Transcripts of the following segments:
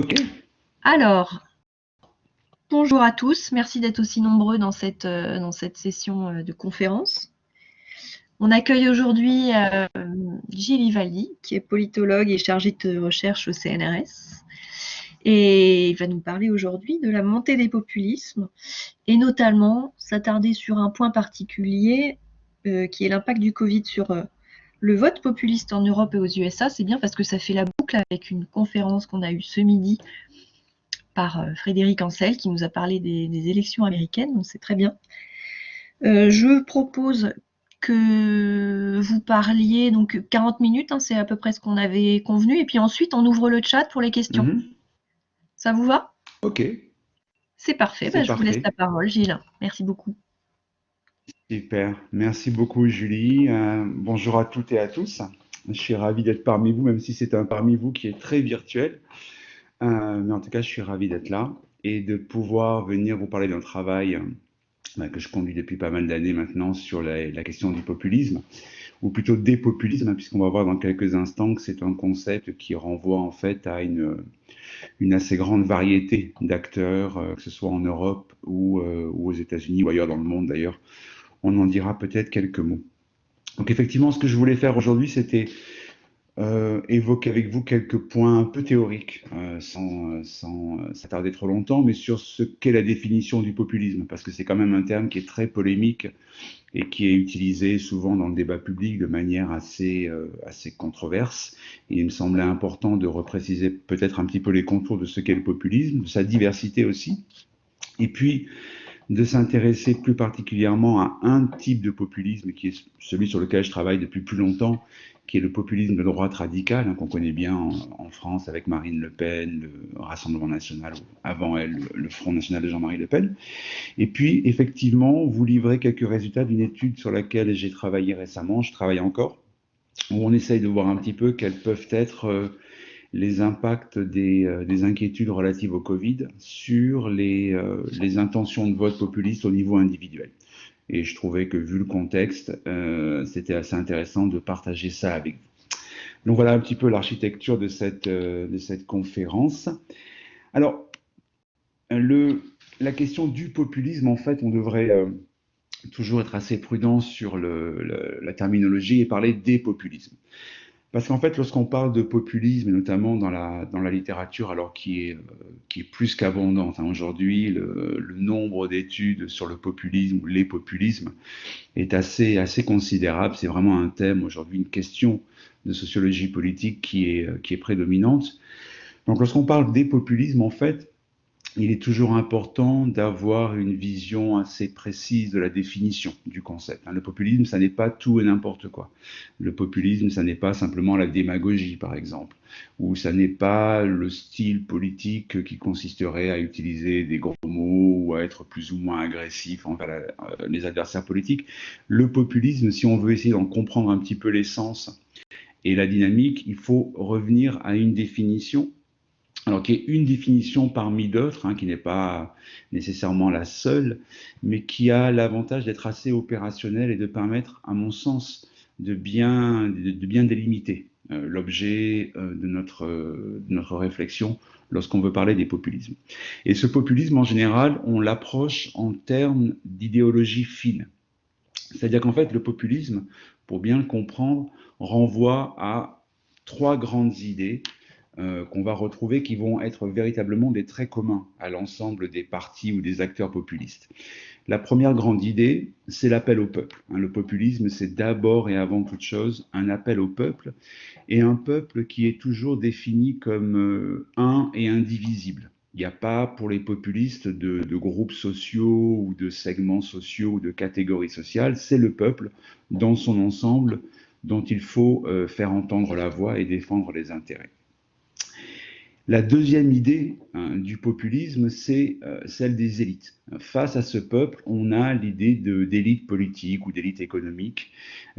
Ok. Alors, bonjour à tous, merci d'être aussi nombreux dans cette session de conférence. On accueille aujourd'hui Gilles Ivaldi, qui est politologue et chargé de recherche au CNRS. Et il va nous parler aujourd'hui de la montée des populismes et notamment s'attarder sur un point particulier qui est l'impact du Covid sur le vote populiste en Europe et aux USA. C'est bien parce que ça fait la boucle avec une conférence qu'on a eue ce midi par Frédéric Ancel qui nous a parlé des élections américaines, donc c'est très bien. Je propose que vous parliez donc 40 minutes, hein, c'est à peu près ce qu'on avait convenu, et puis ensuite on ouvre le chat pour les questions. Mhm. Ça vous va? Ok, C'est parfait, c'est bah, je vous laisse la parfait. parole, Gilles. Merci beaucoup. Super. Merci beaucoup, Julie. Bonjour à toutes et à tous. Je suis ravi d'être parmi vous, même si c'est un parmi vous qui est très virtuel. Mais en tout cas, je suis ravi d'être là et de pouvoir venir vous parler d'un travail que je conduis depuis pas mal d'années maintenant sur la question du populisme, ou plutôt des populismes, puisqu'on va voir dans quelques instants que c'est un concept qui renvoie en fait à une assez grande variété d'acteurs, que ce soit en Europe ou aux États-Unis ou ailleurs dans le monde d'ailleurs. On en dira peut-être quelques mots. Donc effectivement, ce que je voulais faire aujourd'hui, c'était évoquer avec vous quelques points un peu théoriques, sans s'attarder trop longtemps, mais sur ce qu'est la définition du populisme, parce que c'est quand même un terme qui est très polémique et qui est utilisé souvent dans le débat public de manière assez controverse. Et il me semblait important de repréciser peut-être un petit peu les contours de ce qu'est le populisme, de sa diversité aussi, et puis de s'intéresser plus particulièrement à un type de populisme qui est celui sur lequel je travaille depuis plus longtemps, qui est le populisme de droite radicale, qu'on connaît bien en France avec Marine Le Pen, le Rassemblement national, ou avant elle, le Front national de Jean-Marie Le Pen. Et puis, effectivement, vous livrez quelques résultats d'une étude sur laquelle j'ai travaillé récemment, je travaille encore, où on essaye de voir un petit peu quels peuvent être les impacts des inquiétudes relatives au Covid sur les intentions de vote populistes au niveau individuel. Et je trouvais que, vu le contexte, c'était assez intéressant de partager ça avec vous. Donc voilà un petit peu l'architecture de cette conférence. Alors, la question du populisme, en fait, on devrait toujours être assez prudent sur la terminologie et parler des populismes. Parce qu'en fait, lorsqu'on parle de populisme, et notamment dans la littérature, alors qui est plus qu'abondante, aujourd'hui, le nombre d'études sur le populisme ou les populismes est assez considérable. C'est vraiment un thème aujourd'hui, une question de sociologie politique qui est prédominante. Donc lorsqu'on parle des populismes, en fait, il est toujours important d'avoir une vision assez précise de la définition du concept. Le populisme, ça n'est pas tout et n'importe quoi. Le populisme, ça n'est pas simplement la démagogie, par exemple, ou ça n'est pas le style politique qui consisterait à utiliser des gros mots ou à être plus ou moins agressif envers les adversaires politiques. Le populisme, si on veut essayer d'en comprendre un petit peu l'essence et la dynamique, il faut revenir à une définition, alors qui est une définition parmi d'autres, qui n'est pas nécessairement la seule, mais qui a l'avantage d'être assez opérationnelle et de permettre, à mon sens, de bien délimiter l'objet de notre réflexion lorsqu'on veut parler des populismes. Et ce populisme, en général, on l'approche en termes d'idéologie fine. C'est-à-dire qu'en fait, le populisme, pour bien le comprendre, renvoie à trois grandes idées qu'on va retrouver qui vont être véritablement des traits communs à l'ensemble des partis ou des acteurs populistes. La première grande idée, c'est l'appel au peuple. Le populisme, c'est d'abord et avant toute chose un appel au peuple, et un peuple qui est toujours défini comme un et indivisible. Il n'y a pas pour les populistes de groupes sociaux ou de segments sociaux ou de catégories sociales, c'est le peuple dans son ensemble dont il faut faire entendre la voix et défendre les intérêts. La deuxième idée du populisme, c'est celle des élites. Face à ce peuple, on a l'idée d'élite politique ou d'élite économique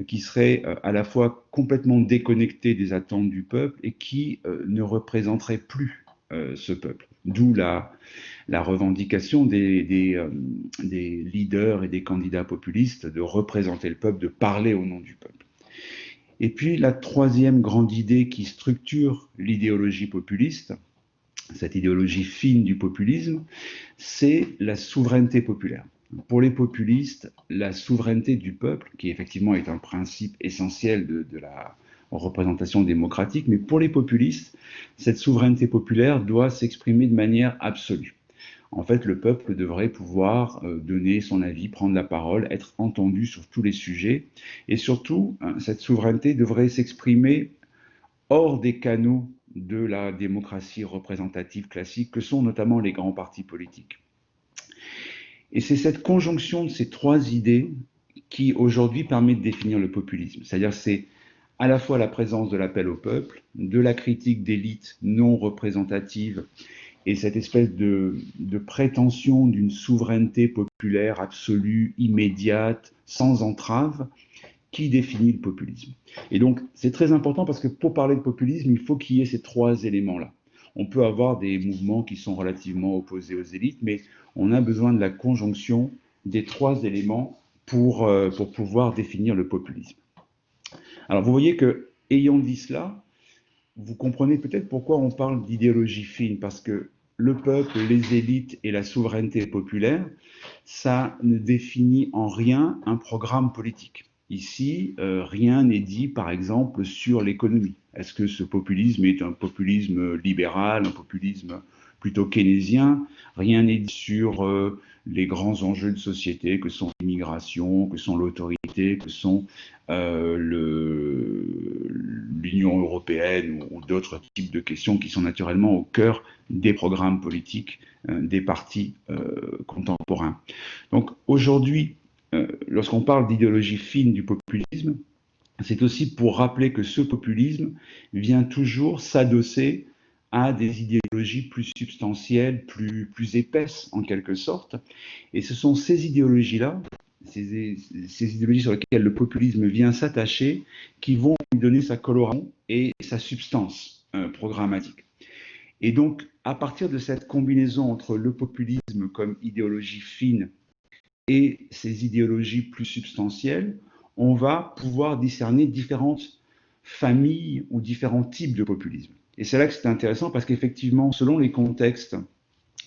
qui serait à la fois complètement déconnectée des attentes du peuple et qui ne représenterait plus ce peuple. D'où la revendication des leaders et des candidats populistes de représenter le peuple, de parler au nom du peuple. Et puis la troisième grande idée qui structure l'idéologie populiste, cette idéologie fine du populisme, c'est la souveraineté populaire. Pour les populistes, la souveraineté du peuple, qui effectivement est un principe essentiel de la représentation démocratique, mais pour les populistes, cette souveraineté populaire doit s'exprimer de manière absolue. En fait, le peuple devrait pouvoir donner son avis, prendre la parole, être entendu sur tous les sujets, et surtout, cette souveraineté devrait s'exprimer hors des canaux de la démocratie représentative classique, que sont notamment les grands partis politiques. Et c'est cette conjonction de ces trois idées qui aujourd'hui permet de définir le populisme. C'est-à-dire c'est à la fois la présence de l'appel au peuple, de la critique d'élites non représentatives et cette espèce de prétention d'une souveraineté populaire absolue, immédiate, sans entrave, qui définit le populisme. Et donc, c'est très important parce que pour parler de populisme, il faut qu'il y ait ces trois éléments-là. On peut avoir des mouvements qui sont relativement opposés aux élites, mais on a besoin de la conjonction des trois éléments pour pouvoir définir le populisme. Alors, vous voyez que, ayant dit cela, vous comprenez peut-être pourquoi on parle d'idéologie fine, parce que le peuple, les élites et la souveraineté populaire, ça ne définit en rien un programme politique. Ici, rien n'est dit, par exemple, sur l'économie. Est-ce que ce populisme est un populisme libéral, un populisme plutôt keynésien? Rien n'est dit sur les grands enjeux de société que sont l'immigration, que sont l'autorité, que sont l'Union européenne ou d'autres types de questions qui sont naturellement au cœur des programmes politiques des partis contemporains. Donc aujourd'hui, lorsqu'on parle d'idéologie fine du populisme, c'est aussi pour rappeler que ce populisme vient toujours s'adosser à des idéologies plus substantielles, plus épaisses en quelque sorte. Et ce sont ces idéologies-là, ces idéologies sur lesquelles le populisme vient s'attacher, qui vont lui donner sa coloration et sa substance programmatique. Et donc, à partir de cette combinaison entre le populisme comme idéologie fine et ces idéologies plus substantielles, on va pouvoir discerner différentes familles ou différents types de populisme. Et c'est là que c'est intéressant parce qu'effectivement, selon les contextes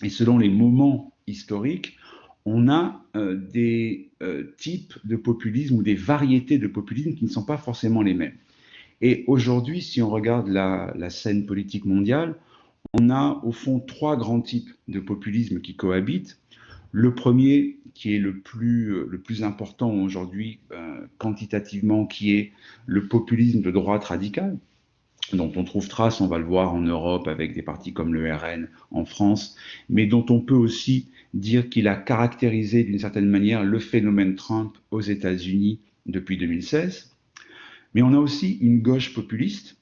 et selon les moments historiques, on a des types de populisme ou des variétés de populisme qui ne sont pas forcément les mêmes. Et aujourd'hui, si on regarde la scène politique mondiale, on a au fond trois grands types de populisme qui cohabitent. Le premier, qui est le plus important aujourd'hui quantitativement, qui est le populisme de droite radicale, dont on trouve trace, on va le voir en Europe avec des partis comme le RN en France, mais dont on peut aussi dire qu'il a caractérisé d'une certaine manière le phénomène Trump aux États-Unis depuis 2016. Mais on a aussi une gauche populiste,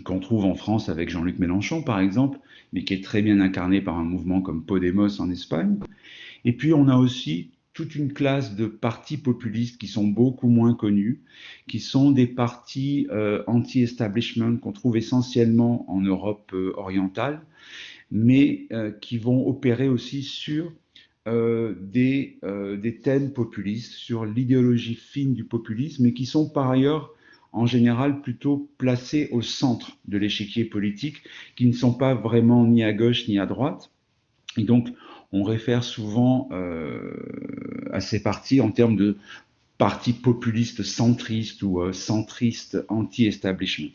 qu'on trouve en France avec Jean-Luc Mélenchon par exemple, mais qui est très bien incarné par un mouvement comme Podemos en Espagne. Et puis on a aussi toute une classe de partis populistes qui sont beaucoup moins connus, qui sont des partis anti-establishment qu'on trouve essentiellement en Europe orientale, mais qui vont opérer aussi sur des thèmes populistes, sur l'idéologie fine du populisme, et qui sont par ailleurs en général plutôt placés au centre de l'échiquier politique, qui ne sont pas vraiment ni à gauche ni à droite. Et donc, on réfère souvent à ces partis en termes de partis populistes centristes ou centristes anti-establishment.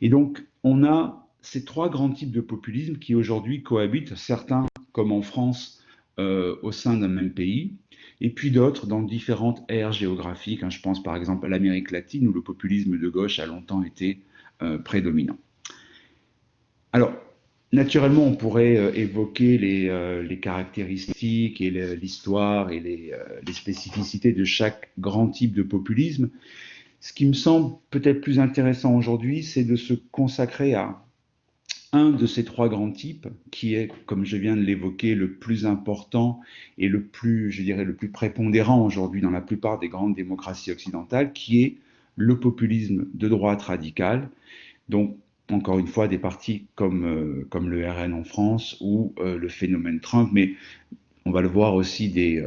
Et donc, on a ces trois grands types de populisme qui aujourd'hui cohabitent, certains comme en France au sein d'un même pays, et puis d'autres dans différentes aires géographiques. Je pense par exemple à l'Amérique latine où le populisme de gauche a longtemps été prédominant. Alors, naturellement, on pourrait évoquer les caractéristiques et l'histoire et les spécificités de chaque grand type de populisme. Ce qui me semble peut-être plus intéressant aujourd'hui, c'est de se consacrer à un de ces trois grands types, qui est, comme je viens de l'évoquer, le plus important et le plus, je dirais, le plus prépondérant aujourd'hui dans la plupart des grandes démocraties occidentales, qui est le populisme de droite radicale. Donc, encore une fois, des partis comme le RN en France ou le phénomène Trump, mais On va le voir aussi des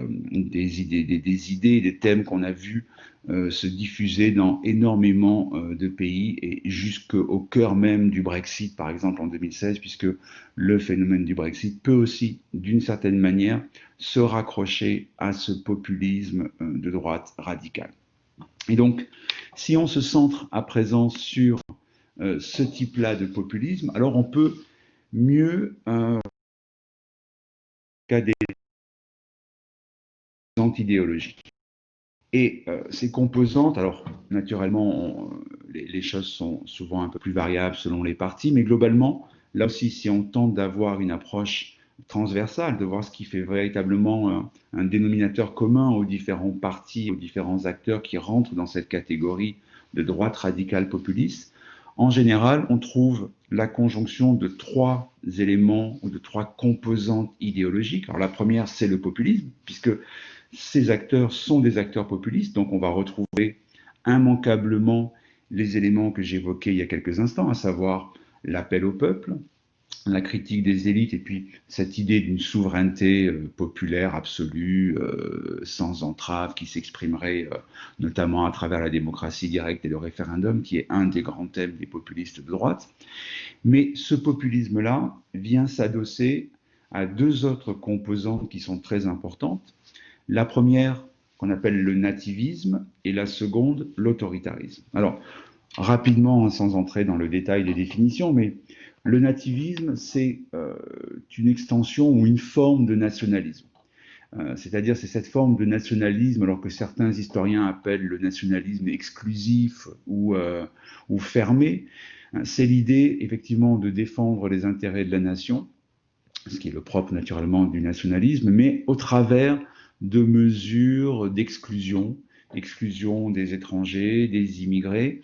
idées, des thèmes qu'on a vus se diffuser dans énormément de pays et jusqu'au cœur même du Brexit, par exemple en 2016, puisque le phénomène du Brexit peut aussi, d'une certaine manière, se raccrocher à ce populisme de droite radicale. Et donc, si on se centre à présent sur ce type-là de populisme, alors on peut mieux qu'à des idéologiques. Et ces composantes, alors naturellement, les choses sont souvent un peu plus variables selon les partis, mais globalement, là aussi, si on tente d'avoir une approche transversale, de voir ce qui fait véritablement un dénominateur commun aux différents partis, aux différents acteurs qui rentrent dans cette catégorie de droite radicale populiste, en général, on trouve la conjonction de trois éléments ou de trois composantes idéologiques. Alors la première, c'est le populisme, puisque ces acteurs sont des acteurs populistes, donc on va retrouver immanquablement les éléments que j'évoquais il y a quelques instants, à savoir l'appel au peuple, la critique des élites et puis cette idée d'une souveraineté populaire absolue, sans entrave, qui s'exprimerait notamment à travers la démocratie directe et le référendum, qui est un des grands thèmes des populistes de droite. Mais ce populisme-là vient s'adosser à deux autres composantes qui sont très importantes. La première, qu'on appelle le nativisme, et la seconde, l'autoritarisme. Alors, rapidement, sans entrer dans le détail des définitions, mais le nativisme, c'est une extension ou une forme de nationalisme. C'est-à-dire, c'est cette forme de nationalisme, alors que certains historiens appellent le nationalisme exclusif ou fermé. C'est l'idée, effectivement, de défendre les intérêts de la nation, ce qui est le propre, naturellement, du nationalisme, mais au travers de mesures d'exclusion, exclusion des étrangers, des immigrés.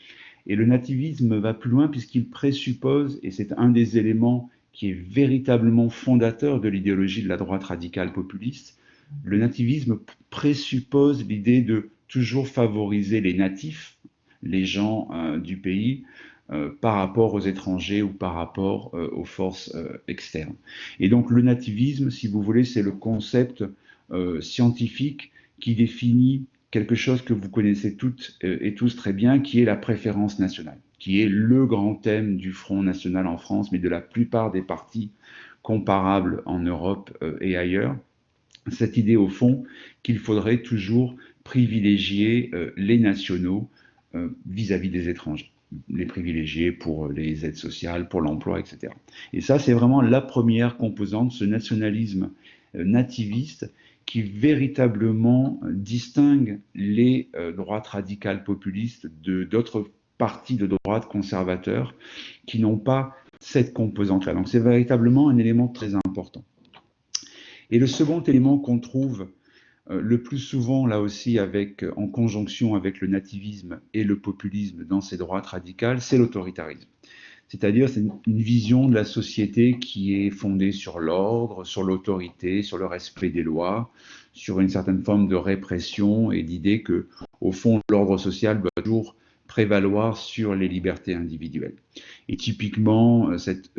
Et le nativisme va plus loin puisqu'il présuppose, et c'est un des éléments qui est véritablement fondateur de l'idéologie de la droite radicale populiste, le nativisme présuppose l'idée de toujours favoriser les natifs, les gens du pays, par rapport aux étrangers ou par rapport aux forces externes. Et donc le nativisme, si vous voulez, c'est le concept scientifique qui définit quelque chose que vous connaissez toutes et tous très bien, qui est la préférence nationale, qui est le grand thème du Front National en France, mais de la plupart des partis comparables en Europe et ailleurs. Cette idée, au fond, qu'il faudrait toujours privilégier les nationaux vis-à-vis des étrangers, les privilégier pour les aides sociales, pour l'emploi, etc. Et ça, c'est vraiment la première composante, ce nationalisme nativiste qui véritablement distingue les droites radicales populistes d'autres partis de droite conservateurs qui n'ont pas cette composante-là. Donc c'est véritablement un élément très important. Et le second élément qu'on trouve le plus souvent, là aussi, en conjonction avec le nativisme et le populisme dans ces droites radicales, c'est l'autoritarisme. C'est-à-dire, c'est une vision de la société qui est fondée sur l'ordre, sur l'autorité, sur le respect des lois, sur une certaine forme de répression et d'idée que, au fond, l'ordre social doit toujours prévaloir sur les libertés individuelles. Et typiquement, cette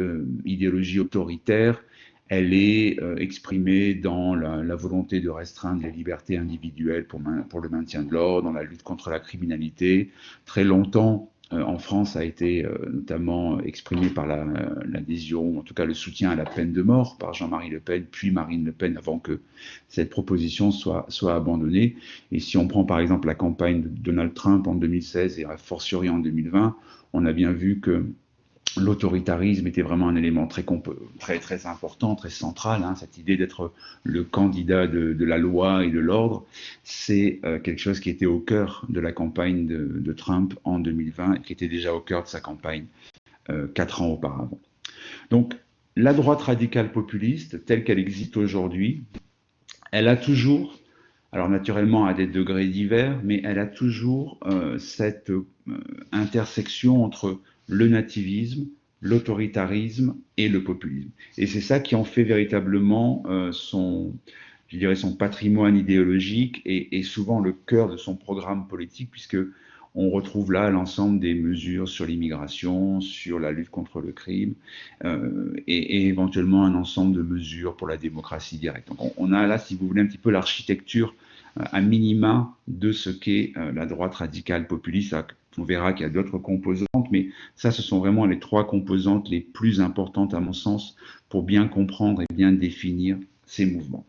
idéologie autoritaire, elle est exprimée dans la volonté de restreindre les libertés individuelles pour le maintien de l'ordre, dans la lutte contre la criminalité. Très longtemps, en France, a été notamment exprimé par l'adhésion, en tout cas le soutien à la peine de mort par Jean-Marie Le Pen, puis Marine Le Pen, avant que cette proposition soit abandonnée. Et si on prend par exemple la campagne de Donald Trump en 2016 et a fortiori en 2020, on a bien vu que l'autoritarisme était vraiment un élément très important, très central. Cette idée d'être le candidat de la loi et de l'ordre, c'est quelque chose qui était au cœur de la campagne de Trump en 2020 et qui était déjà au cœur de sa campagne 4 ans auparavant. Donc, la droite radicale populiste, telle qu'elle existe aujourd'hui, elle a toujours, alors naturellement à des degrés divers, mais elle a toujours cette intersection entre le nativisme, l'autoritarisme et le populisme. Et c'est ça qui en fait véritablement son patrimoine idéologique et souvent le cœur de son programme politique, puisque on retrouve là l'ensemble des mesures sur l'immigration, sur la lutte contre le crime, et éventuellement un ensemble de mesures pour la démocratie directe. Donc on a là, si vous voulez, un petit peu l'architecture à minima de ce qu'est la droite radicale populiste. On verra qu'il y a d'autres composantes, mais ça, ce sont vraiment les trois composantes les plus importantes, à mon sens, pour bien comprendre et bien définir ces mouvements.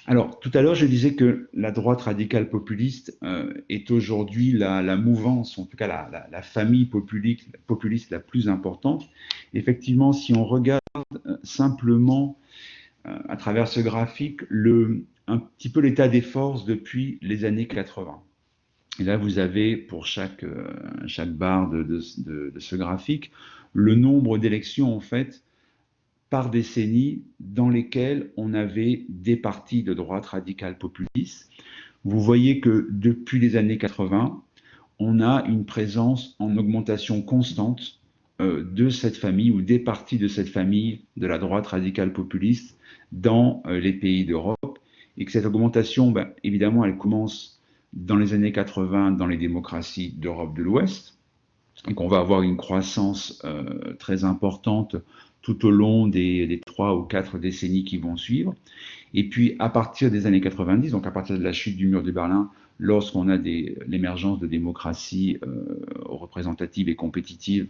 Alors, tout à l'heure, je disais que la droite radicale populiste est aujourd'hui la mouvance, en tout cas la famille populiste la plus importante. Effectivement, si on regarde simplement à travers ce graphique un petit peu l'état des forces depuis les années 80. Et là, vous avez pour chaque barre de ce graphique le nombre d'élections, en fait, par décennie dans lesquelles on avait des partis de droite radicale populiste. Vous voyez que depuis les années 80, on a une présence en augmentation constante de cette famille ou des partis de cette famille de la droite radicale populiste dans les pays d'Europe, et que cette augmentation, évidemment, elle commence dans les années 80 dans les démocraties d'Europe de l'Ouest, et qu'on va avoir une croissance très importante tout au long des 3 ou 4 décennies qui vont suivre. Et puis, à partir des années 90, donc à partir de la chute du mur de Berlin, lorsqu'on a l'émergence de démocraties représentatives et compétitives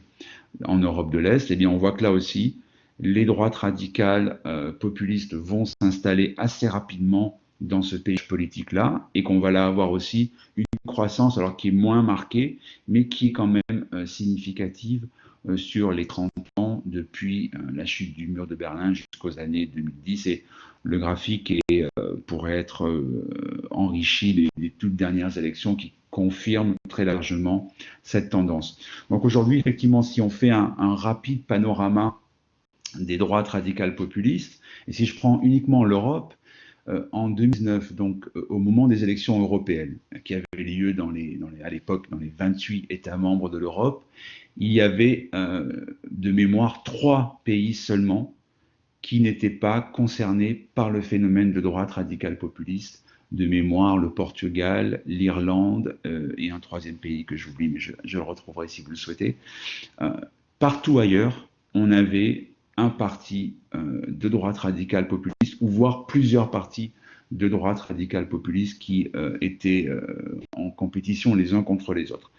en Europe de l'Est, eh bien, on voit que là aussi, les droites radicales populistes vont s'installer assez rapidement dans ce pays politique-là, et qu'on va là avoir aussi une croissance, alors qui est moins marquée, mais qui est quand même significative sur les 30 ans depuis la chute du mur de Berlin jusqu'aux années 2010. Et le graphique pourrait être enrichi des toutes dernières élections qui confirment très largement cette tendance. Donc aujourd'hui, effectivement, si on fait un rapide panorama des droites radicales populistes, et si je prends uniquement l'Europe, en 2009, donc au moment des élections européennes, qui avaient lieu à l'époque dans les 28 États membres de l'Europe, il y avait de mémoire 3 pays seulement qui n'étaient pas concernés par le phénomène de droite radicale populiste. De mémoire, le Portugal, l'Irlande et un 3e pays que j'oublie, mais je le retrouverai si vous le souhaitez. Partout ailleurs, on avait un parti de droite radicale populiste, ou voire plusieurs partis de droite radicale populiste qui étaient en compétition les uns contre les autres.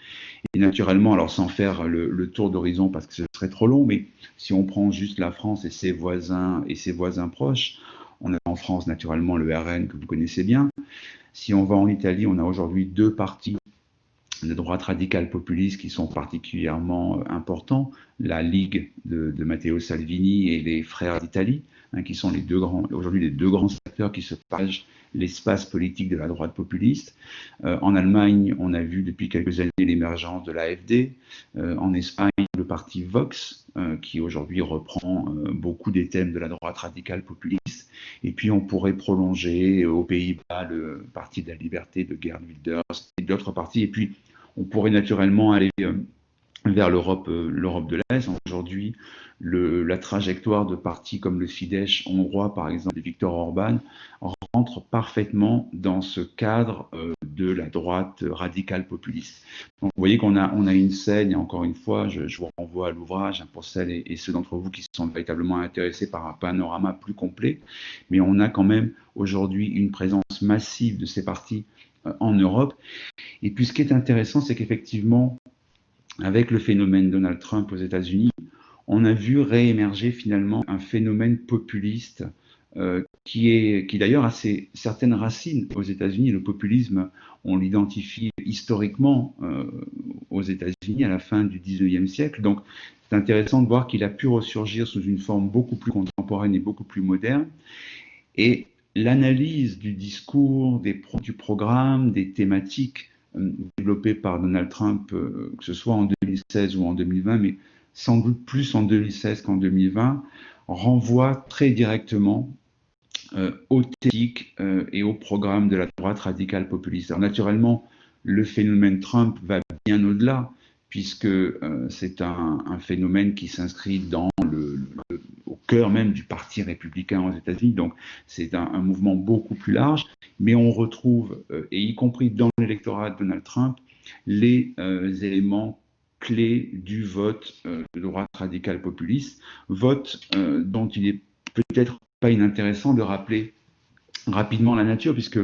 Et naturellement, alors sans faire le tour d'horizon parce que ce serait trop long, mais si on prend juste la France et ses voisins proches, on a en France naturellement le RN que vous connaissez bien. Si on va en Italie, on a aujourd'hui 2 partis de droite radicale populiste qui sont particulièrement importants, la Ligue de Matteo Salvini et les Frères d'Italie, qui sont aujourd'hui les deux grands acteurs qui se partagent l'espace politique de la droite populiste. En Allemagne, on a vu depuis quelques années l'émergence de l'AfD. En Espagne, le parti Vox, qui aujourd'hui reprend beaucoup des thèmes de la droite radicale populiste. Et puis on pourrait prolonger aux Pays-Bas le Parti de la Liberté de Geert Wilders et d'autres partis. Et puis on pourrait naturellement aller vers l'Europe de l'Est. Aujourd'hui, la trajectoire de partis comme le Fidesz hongrois, par exemple, de Viktor Orban, rentre parfaitement dans ce cadre de la droite radicale populiste. Donc, vous voyez qu'on a une scène, et encore une fois, je vous renvoie à l'ouvrage pour celles et ceux d'entre vous qui sont véritablement intéressés par un panorama plus complet, mais on a quand même aujourd'hui une présence massive de ces partis en Europe. Et puis ce qui est intéressant, c'est qu'effectivement, avec le phénomène Donald Trump aux États-Unis, on a vu réémerger finalement un phénomène populiste qui d'ailleurs a certaines racines aux États-Unis. Le populisme, on l'identifie historiquement aux États-Unis à la fin du 19e siècle. Donc c'est intéressant de voir qu'il a pu ressurgir sous une forme beaucoup plus contemporaine et beaucoup plus moderne. Et l'analyse du discours, du programme, des thématiques développées par Donald Trump, que ce soit en 2016 ou en 2020, mais sans doute plus en 2016 qu'en 2020, renvoie très directement aux thématiques et au programme de la droite radicale populiste. Alors naturellement, le phénomène Trump va bien au-delà, puisque c'est un phénomène qui s'inscrit au cœur même du Parti républicain aux États-Unis. Donc c'est un mouvement beaucoup plus large, mais on retrouve, et y compris dans l'électorat de Donald Trump, les éléments clés du vote de droite radicale populiste, vote dont il est peut-être pas inintéressant de rappeler rapidement la nature, puisque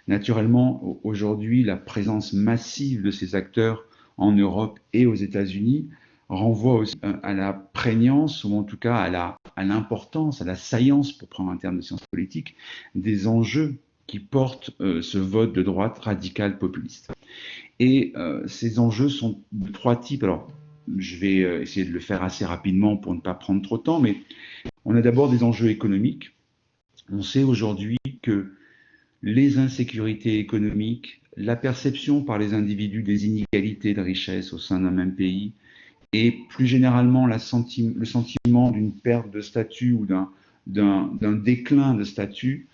naturellement, aujourd'hui, la présence massive de ces acteurs en Europe et aux États-Unis renvoie aussi à la prégnance, ou en tout cas à l'importance, à la saillance, pour prendre un terme de sciences politiques, des enjeux qui portent ce vote de droite radicale populiste. Et ces enjeux sont de trois types. Alors, je vais essayer de le faire assez rapidement pour ne pas prendre trop de temps, mais on a d'abord des enjeux économiques. On sait aujourd'hui que les insécurités économiques, la perception par les individus des inégalités de richesse au sein d'un même pays, et plus généralement le sentiment d'une perte de statut ou d'un déclin de statut,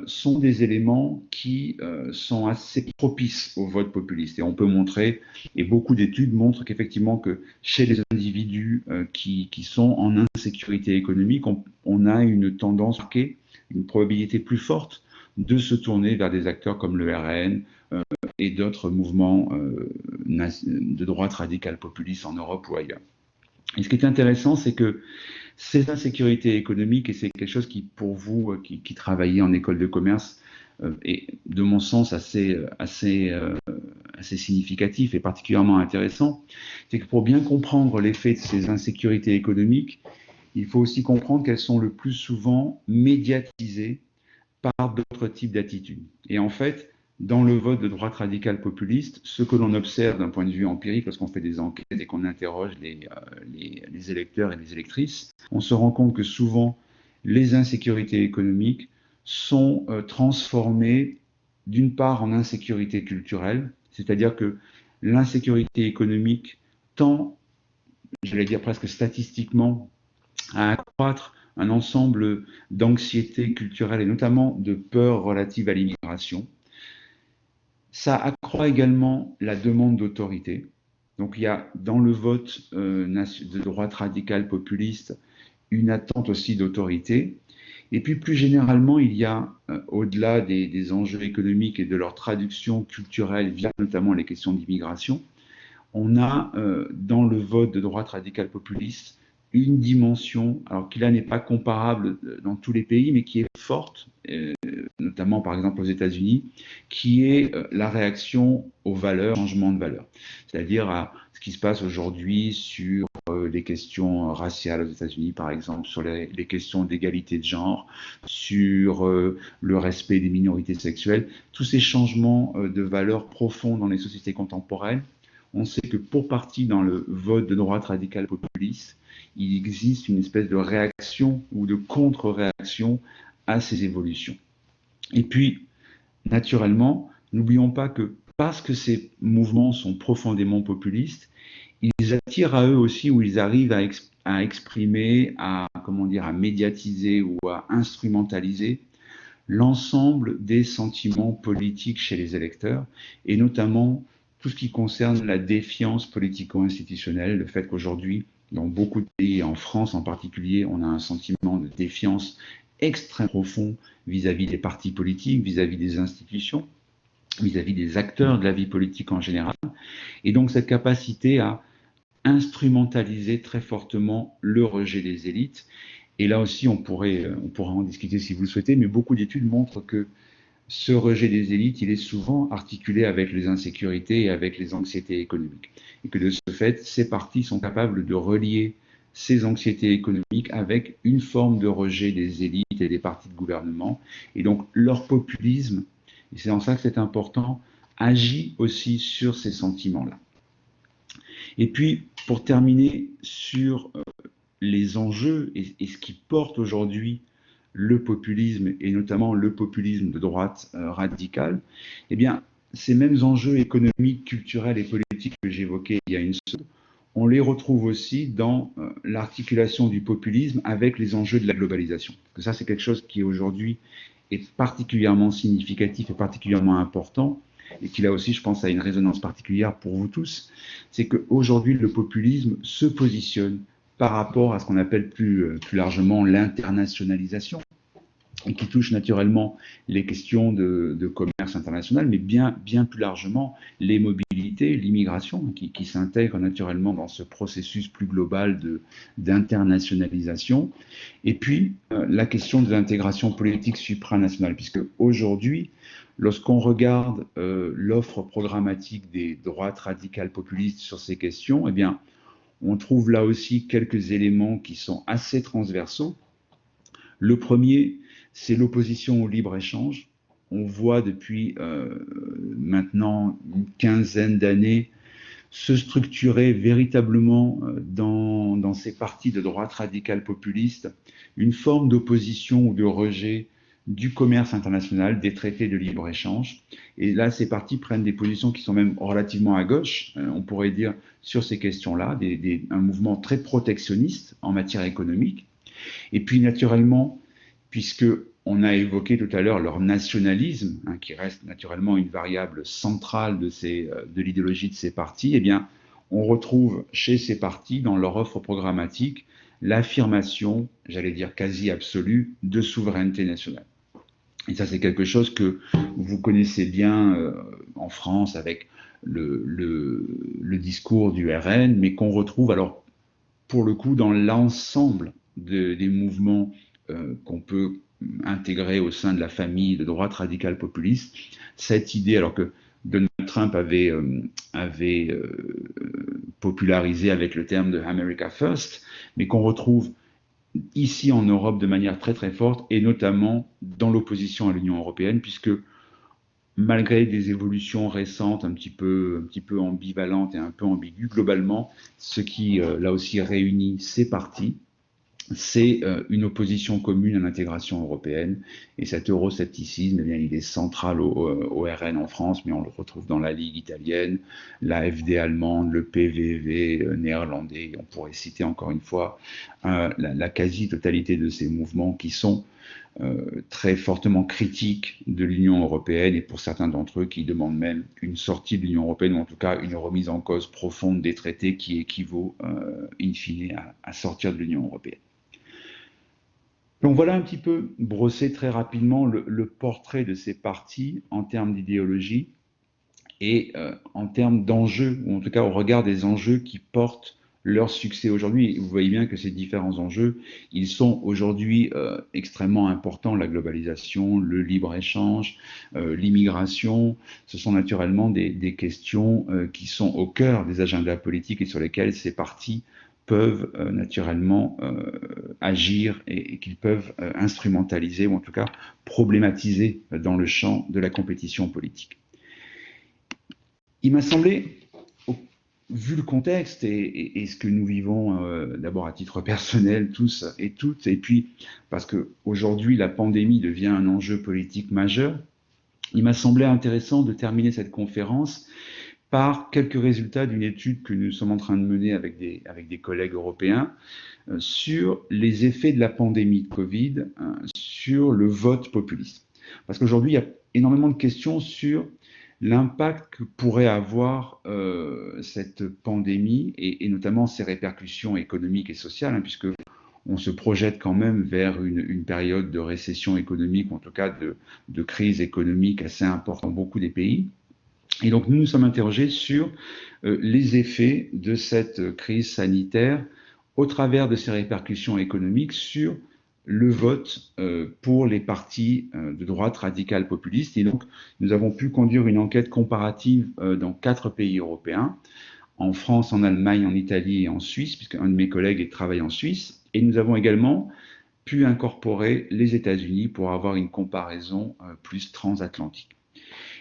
sont des éléments qui sont assez propices au vote populiste. Et on peut montrer, et beaucoup d'études montrent qu'effectivement que chez les individus qui sont en insécurité économique, on a une tendance marquée, une probabilité plus forte de se tourner vers des acteurs comme le RN et d'autres mouvements de droite radicale populiste en Europe ou ailleurs. Et ce qui est intéressant, c'est que ces insécurités économiques, et c'est quelque chose qui, pour vous, qui travaillez en école de commerce, est, de mon sens, assez significatif et particulièrement intéressant, c'est que pour bien comprendre l'effet de ces insécurités économiques, il faut aussi comprendre qu'elles sont le plus souvent médiatisées par d'autres types d'attitudes. Et en fait, dans le vote de droite radicale populiste, ce que l'on observe d'un point de vue empirique, lorsqu'on fait des enquêtes et qu'on interroge les électeurs et les électrices, on se rend compte que souvent, les insécurités économiques sont transformées d'une part en insécurité culturelle, c'est-à-dire que l'insécurité économique tend, j'allais dire presque statistiquement, à accroître un ensemble d'anxiété culturelle et notamment de peur relative à l'immigration. Ça accroît également la demande d'autorité. Donc il y a dans le vote de droite radicale populiste une attente aussi d'autorité. Et puis plus généralement, il y a, au-delà des enjeux économiques et de leur traduction culturelle via notamment les questions d'immigration, on a dans le vote de droite radicale populiste une dimension, alors qui là n'est pas comparable dans tous les pays, mais qui est forte, notamment par exemple aux États-Unis, qui est la réaction aux valeurs, changement de valeurs, c'est-à-dire à ce qui se passe aujourd'hui sur les questions raciales aux États-Unis, par exemple, sur les questions d'égalité de genre, sur le respect des minorités sexuelles, tous ces changements de valeurs profonds dans les sociétés contemporaines. On sait que pour partie dans le vote de droite radicale populiste, il existe une espèce de réaction ou de contre-réaction à ces évolutions. Et puis, naturellement, n'oublions pas que parce que ces mouvements sont profondément populistes, ils attirent à eux aussi, ou ils arrivent à exprimer, à médiatiser ou à instrumentaliser l'ensemble des sentiments politiques chez les électeurs, et notamment tout ce qui concerne la défiance politico-institutionnelle, le fait qu'aujourd'hui, dans beaucoup de pays, en France en particulier, on a un sentiment de défiance extrêmement profond vis-à-vis des partis politiques, vis-à-vis des institutions, vis-à-vis des acteurs de la vie politique en général. Et donc cette capacité à instrumentaliser très fortement le rejet des élites. Et là aussi, on pourra en discuter si vous le souhaitez, mais beaucoup d'études montrent que ce rejet des élites, il est souvent articulé avec les insécurités et avec les anxiétés économiques. Et que de ce fait, ces partis sont capables de relier ces anxiétés économiques avec une forme de rejet des élites et des partis de gouvernement. Et donc, leur populisme, et c'est en ça que c'est important, agit aussi sur ces sentiments-là. Et puis, pour terminer sur les enjeux et ce qui porte aujourd'hui le populisme, et notamment le populisme de droite radicale, eh bien, ces mêmes enjeux économiques, culturels et politiques que j'évoquais il y a une seconde, on les retrouve aussi dans l'articulation du populisme avec les enjeux de la globalisation. Parce que ça, c'est quelque chose qui aujourd'hui est particulièrement significatif et particulièrement important, et qui là aussi, je pense, a une résonance particulière pour vous tous, c'est qu'aujourd'hui, le populisme se positionne par rapport à ce qu'on appelle plus largement l'internationalisation. et qui touche naturellement les questions de commerce international, mais bien plus largement les mobilités, l'immigration, qui s'intègrent naturellement dans ce processus plus global d'internationalisation. Et puis, la question de l'intégration politique supranationale, puisque aujourd'hui, lorsqu'on regarde l'offre programmatique des droites radicales populistes sur ces questions, eh bien, on trouve là aussi quelques éléments qui sont assez transversaux. Le premier, c'est l'opposition au libre-échange. On voit depuis maintenant une quinzaine d'années se structurer véritablement dans ces partis de droite radicale populiste une forme d'opposition ou de rejet du commerce international, des traités de libre-échange. Et là, ces partis prennent des positions qui sont même relativement à gauche, on pourrait dire, sur ces questions-là, un mouvement très protectionniste en matière économique. Et puis, naturellement, puisque on a évoqué tout à l'heure leur nationalisme, qui reste naturellement une variable centrale de l'idéologie de ces partis, eh bien, on retrouve chez ces partis, dans leur offre programmatique, l'affirmation, j'allais dire quasi absolue, de souveraineté nationale. Et ça, c'est quelque chose que vous connaissez bien en France avec le discours du RN, mais qu'on retrouve alors pour le coup dans l'ensemble des mouvements qu'on peut intégrer au sein de la famille de droite radicale populiste, cette idée, alors que Donald Trump avait popularisé avec le terme de America First, mais qu'on retrouve ici en Europe de manière très très forte, et notamment dans l'opposition à l'Union européenne, puisque malgré des évolutions récentes un petit peu ambivalentes et un peu ambiguës, globalement, ce qui là aussi réunit ces partis, c'est une opposition commune à l'intégration européenne. Et cet euroscepticisme, eh bien, il est central au RN en France, mais on le retrouve dans la Ligue italienne, la FD allemande, le PVV néerlandais. On pourrait citer encore une fois la quasi-totalité de ces mouvements qui sont très fortement critiques de l'Union européenne, et pour certains d'entre eux qui demandent même une sortie de l'Union européenne, ou en tout cas une remise en cause profonde des traités qui équivaut in fine à sortir de l'Union européenne. Donc voilà un petit peu brossé très rapidement le portrait de ces partis en termes d'idéologie et en termes d'enjeux, ou en tout cas au regard des enjeux qui portent leur succès aujourd'hui. Vous voyez bien que ces différents enjeux, ils sont aujourd'hui extrêmement importants. La globalisation, le libre-échange, l'immigration, ce sont naturellement des questions qui sont au cœur des agendas politiques et sur lesquels ces partis peuvent naturellement agir et qu'ils peuvent instrumentaliser, ou en tout cas problématiser dans le champ de la compétition politique. Il m'a semblé, vu le contexte et ce que nous vivons d'abord à titre personnel tous et toutes, et puis parce qu'aujourd'hui la pandémie devient un enjeu politique majeur, il m'a semblé intéressant de terminer cette conférence par quelques résultats d'une étude que nous sommes en train de mener avec des collègues européens sur les effets de la pandémie de Covid sur le vote populiste. Parce qu'aujourd'hui, il y a énormément de questions sur l'impact que pourrait avoir cette pandémie et notamment ses répercussions économiques et sociales, puisque on se projette quand même vers une période de récession économique, ou en tout cas de crise économique assez importante dans beaucoup des pays. Et donc nous nous sommes interrogés sur les effets de cette crise sanitaire au travers de ses répercussions économiques sur le vote pour les partis de droite radicale populiste. Et donc nous avons pu conduire une enquête comparative dans 4 pays européens, en France, en Allemagne, en Italie et en Suisse, puisque un de mes collègues travaille en Suisse. Et nous avons également pu incorporer les États-Unis pour avoir une comparaison plus transatlantique.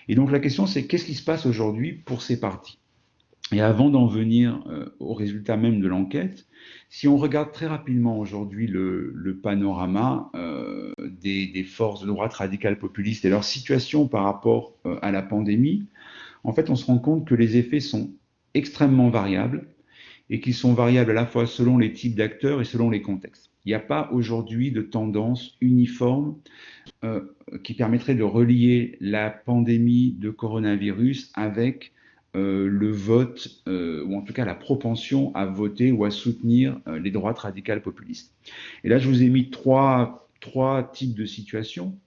Et donc la question, c'est qu'est-ce qui se passe aujourd'hui pour ces partis? Et avant d'en venir au résultat même de l'enquête, si on regarde très rapidement aujourd'hui le panorama des forces de droite radicale populiste et leur situation par rapport à la pandémie, en fait, on se rend compte que les effets sont extrêmement variables et qu'ils sont variables à la fois selon les types d'acteurs et selon les contextes. Il n'y a pas aujourd'hui de tendance uniforme qui permettrait de relier la pandémie de coronavirus avec le vote, ou en tout cas la propension à voter ou à soutenir les droites radicales populistes. Et là, je vous ai mis trois types de situations.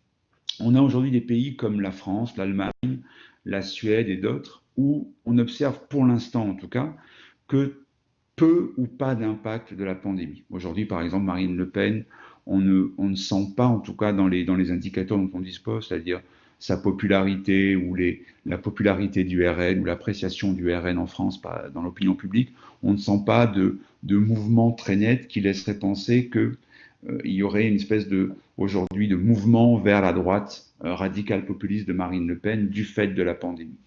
On a aujourd'hui des pays comme la France, l'Allemagne, la Suède et d'autres, où on observe pour l'instant en tout cas que peu ou pas d'impact de la pandémie. Aujourd'hui, par exemple, Marine Le Pen, on ne sent pas, en tout cas dans les indicateurs dont on dispose, c'est-à-dire sa popularité ou la popularité du RN ou l'appréciation du RN en France dans l'opinion publique, on ne sent pas de mouvement très net qui laisserait penser que il y aurait une espèce aujourd'hui de mouvement vers la droite radicale populiste de Marine Le Pen du fait de la pandémie.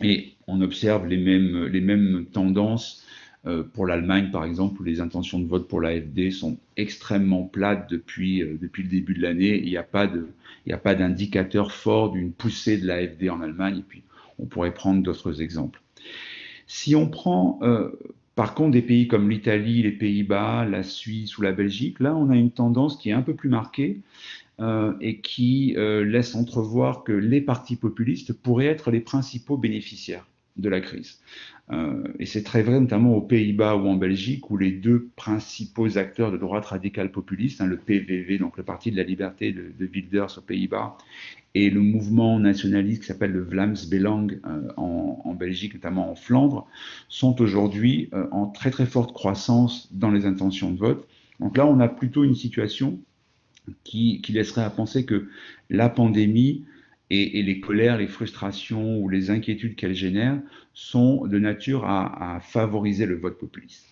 Et on observe les mêmes tendances pour l'Allemagne, par exemple, où les intentions de vote pour l'AfD sont extrêmement plates depuis le début de l'année. Il n'y a pas d'indicateur fort d'une poussée de l'AfD en Allemagne. Et puis, on pourrait prendre d'autres exemples. Si on prend, par contre, des pays comme l'Italie, les Pays-Bas, la Suisse ou la Belgique, là, on a une tendance qui est un peu plus marquée et qui laisse entrevoir que les partis populistes pourraient être les principaux bénéficiaires de la crise. Et c'est très vrai notamment aux Pays-Bas ou en Belgique, où les deux principaux acteurs de droite radicale populiste, le PVV, donc le Parti de la Liberté de Wilders aux Pays-Bas, et le mouvement nationaliste qui s'appelle le Vlaams Belang en Belgique, notamment en Flandre, sont aujourd'hui en très très forte croissance dans les intentions de vote. Donc là, on a plutôt une situation qui laisserait à penser que la pandémie et les colères, les frustrations ou les inquiétudes qu'elle génère sont de nature à favoriser le vote populiste.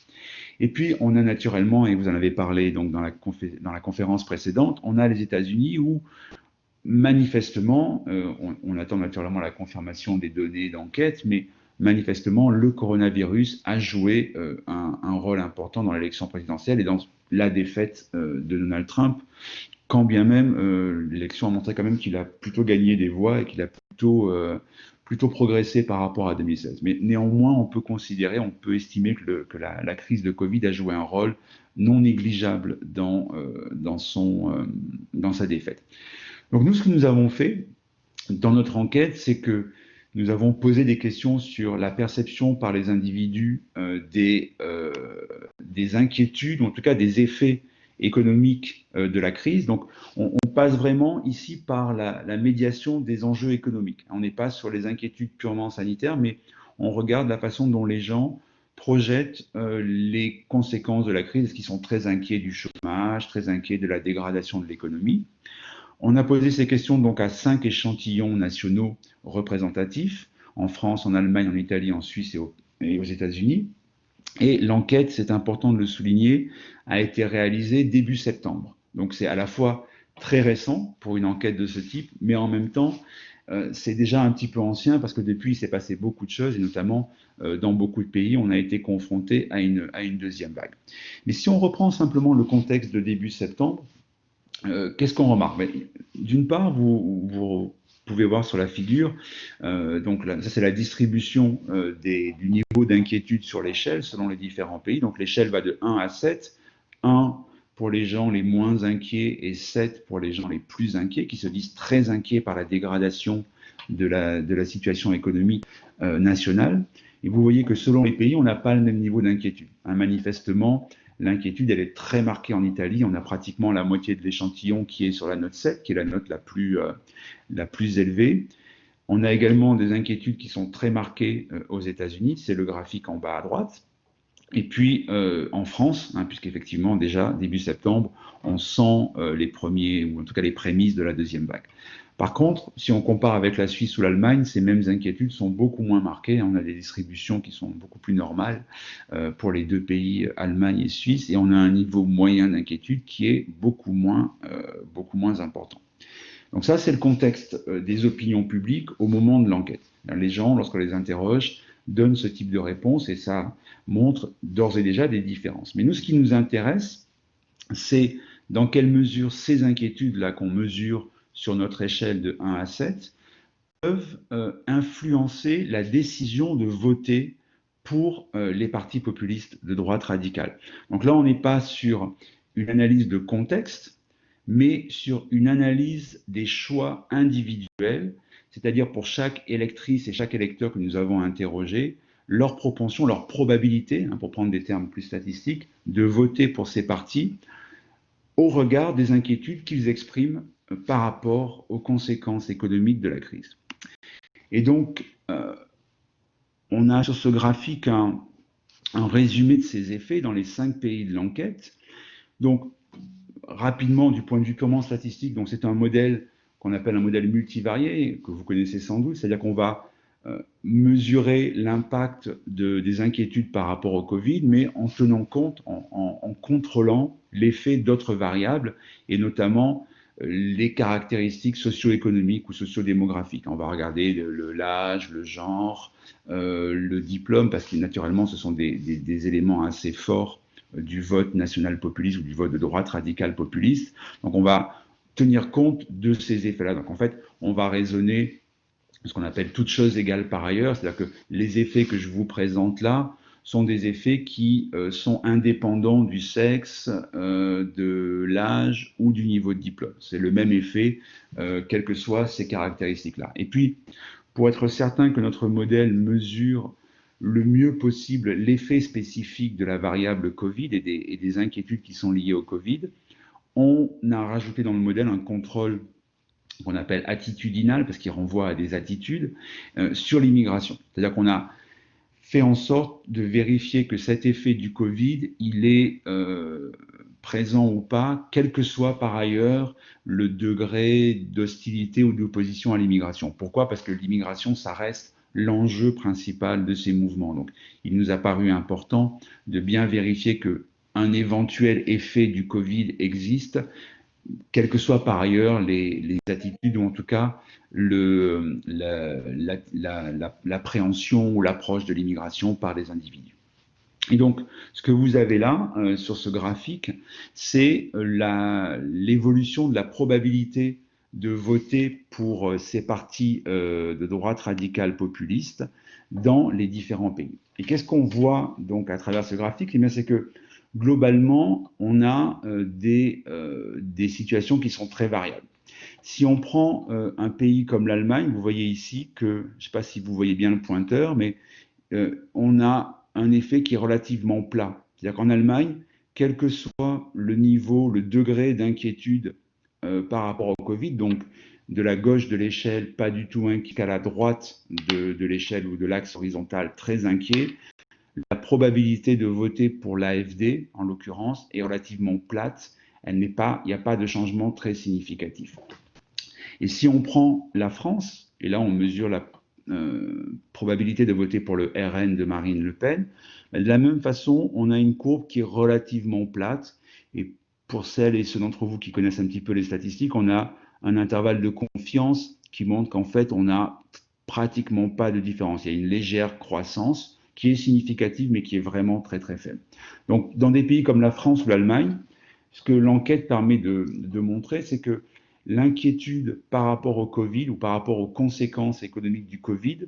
Et puis, on a naturellement, et vous en avez parlé donc dans la conférence précédente, on a les États-Unis où, manifestement, on attend naturellement la confirmation des données d'enquête, mais manifestement, le coronavirus a joué un rôle important dans l'élection présidentielle et dans la défaite de Donald Trump, quand bien même l'élection a montré quand même qu'il a plutôt gagné des voix et qu'il a plutôt progressé par rapport à 2016. Mais néanmoins, on peut estimer que la crise de Covid a joué un rôle non négligeable dans sa défaite. Donc nous, ce que nous avons fait dans notre enquête, c'est que nous avons posé des questions sur la perception par les individus des inquiétudes, ou en tout cas des effets économiques de la crise. Donc on passe vraiment ici par la médiation des enjeux économiques. On n'est pas sur les inquiétudes purement sanitaires, mais on regarde la façon dont les gens projettent les conséquences de la crise, qui sont très inquiets du chômage, très inquiets de la dégradation de l'économie. On a posé ces questions donc à 5 échantillons nationaux représentatifs, en France, en Allemagne, en Italie, en Suisse et aux États-Unis. Et l'enquête, c'est important de le souligner, a été réalisée début septembre. Donc c'est à la fois très récent pour une enquête de ce type, mais en même temps, c'est déjà un petit peu ancien parce que depuis, il s'est passé beaucoup de choses, et notamment dans beaucoup de pays, on a été confronté à une deuxième vague. Mais si on reprend simplement le contexte de début septembre, qu'est-ce qu'on remarque? D'une part, vous pouvez voir sur la figure, donc là, ça c'est la distribution du niveau d'inquiétude sur l'échelle selon les différents pays. Donc l'échelle va de 1 à 7, 1 pour les gens les moins inquiets et 7 pour les gens les plus inquiets, qui se disent très inquiets par la dégradation de la situation économique nationale. Et vous voyez que selon les pays, on n'a pas le même niveau d'inquiétude. Manifestement, l'inquiétude, elle est très marquée en Italie. On a pratiquement la moitié de l'échantillon qui est sur la note 7, qui est la note la plus élevée. On a également des inquiétudes qui sont très marquées aux États-Unis. C'est le graphique en bas à droite. Et puis en France, puisqu'effectivement, déjà, début septembre, on sent les premiers, ou en tout cas les prémices de la deuxième vague. Par contre, si on compare avec la Suisse ou l'Allemagne, ces mêmes inquiétudes sont beaucoup moins marquées. On a des distributions qui sont beaucoup plus normales pour les deux pays, Allemagne et Suisse, et on a un niveau moyen d'inquiétude qui est beaucoup moins important. Donc ça, c'est le contexte des opinions publiques au moment de l'enquête. Les gens, lorsqu'on les interroge, donnent ce type de réponse et ça montre d'ores et déjà des différences. Mais nous, ce qui nous intéresse, c'est dans quelle mesure ces inquiétudes-là qu'on mesure sur notre échelle de 1 à 7, peuvent influencer la décision de voter pour les partis populistes de droite radicale. Donc là, on n'est pas sur une analyse de contexte, mais sur une analyse des choix individuels, c'est-à-dire pour chaque électrice et chaque électeur que nous avons interrogé, leur propension, leur probabilité, pour prendre des termes plus statistiques, de voter pour ces partis, au regard des inquiétudes qu'ils expriment par rapport aux conséquences économiques de la crise. Et donc, on a sur ce graphique un résumé de ces effets dans les 5 pays de l'enquête. Donc, rapidement, du point de vue purement statistique, donc c'est un modèle qu'on appelle un modèle multivarié, que vous connaissez sans doute, c'est-à-dire qu'on va mesurer l'impact des inquiétudes par rapport au Covid, mais en tenant compte, en contrôlant l'effet d'autres variables, et notamment les caractéristiques socio-économiques ou socio-démographiques. On va regarder l'âge, le genre, le diplôme, parce que naturellement, ce sont des éléments assez forts du vote national populiste ou du vote de droite radicale populiste. Donc on va tenir compte de ces effets-là. Donc en fait, on va raisonner ce qu'on appelle toutes choses égales par ailleurs, c'est-à-dire que les effets que je vous présente là sont des effets qui sont indépendants du sexe, de l'âge ou du niveau de diplôme. C'est le même effet, quelles que soient ces caractéristiques-là. Et puis, pour être certain que notre modèle mesure le mieux possible l'effet spécifique de la variable Covid et des inquiétudes qui sont liées au Covid, on a rajouté dans le modèle un contrôle qu'on appelle attitudinal, parce qu'il renvoie à des attitudes, sur l'immigration. C'est-à-dire qu'on a fait en sorte de vérifier que cet effet du Covid, il est présent ou pas, quel que soit par ailleurs le degré d'hostilité ou d'opposition à l'immigration. Pourquoi? Parce que l'immigration, ça reste l'enjeu principal de ces mouvements. Donc, il nous a paru important de bien vérifier que un éventuel effet du Covid existe, quelles que soient par ailleurs les attitudes, ou en tout cas l'appréhension ou l'approche de l'immigration par les individus. Et donc, ce que vous avez là, sur ce graphique, c'est l'évolution de la probabilité de voter pour ces partis de droite radicale populiste dans les différents pays. Et qu'est-ce qu'on voit donc à travers ce graphique? Eh bien, c'est que globalement, on a des situations qui sont très variables. Si on prend un pays comme l'Allemagne, vous voyez ici que, je ne sais pas si vous voyez bien le pointeur, mais on a un effet qui est relativement plat. C'est-à-dire qu'en Allemagne, quel que soit le niveau, le degré d'inquiétude par rapport au Covid, donc de la gauche de l'échelle, pas du tout inquiet, qu'à la droite de l'échelle ou de l'axe horizontal, très inquiet, la probabilité de voter pour l'AfD, en l'occurrence, est relativement plate. Il n'y a pas de changement très significatif. Et si on prend la France, et là on mesure la probabilité de voter pour le RN de Marine Le Pen, de la même façon, on a une courbe qui est relativement plate. Et pour celles et ceux d'entre vous qui connaissent un petit peu les statistiques, on a un intervalle de confiance qui montre qu'en fait, on n'a pratiquement pas de différence. Il y a une légère croissance qui est significative, mais qui est vraiment très très faible. Donc, dans des pays comme la France ou l'Allemagne, ce que l'enquête permet de montrer, c'est que l'inquiétude par rapport au Covid ou par rapport aux conséquences économiques du Covid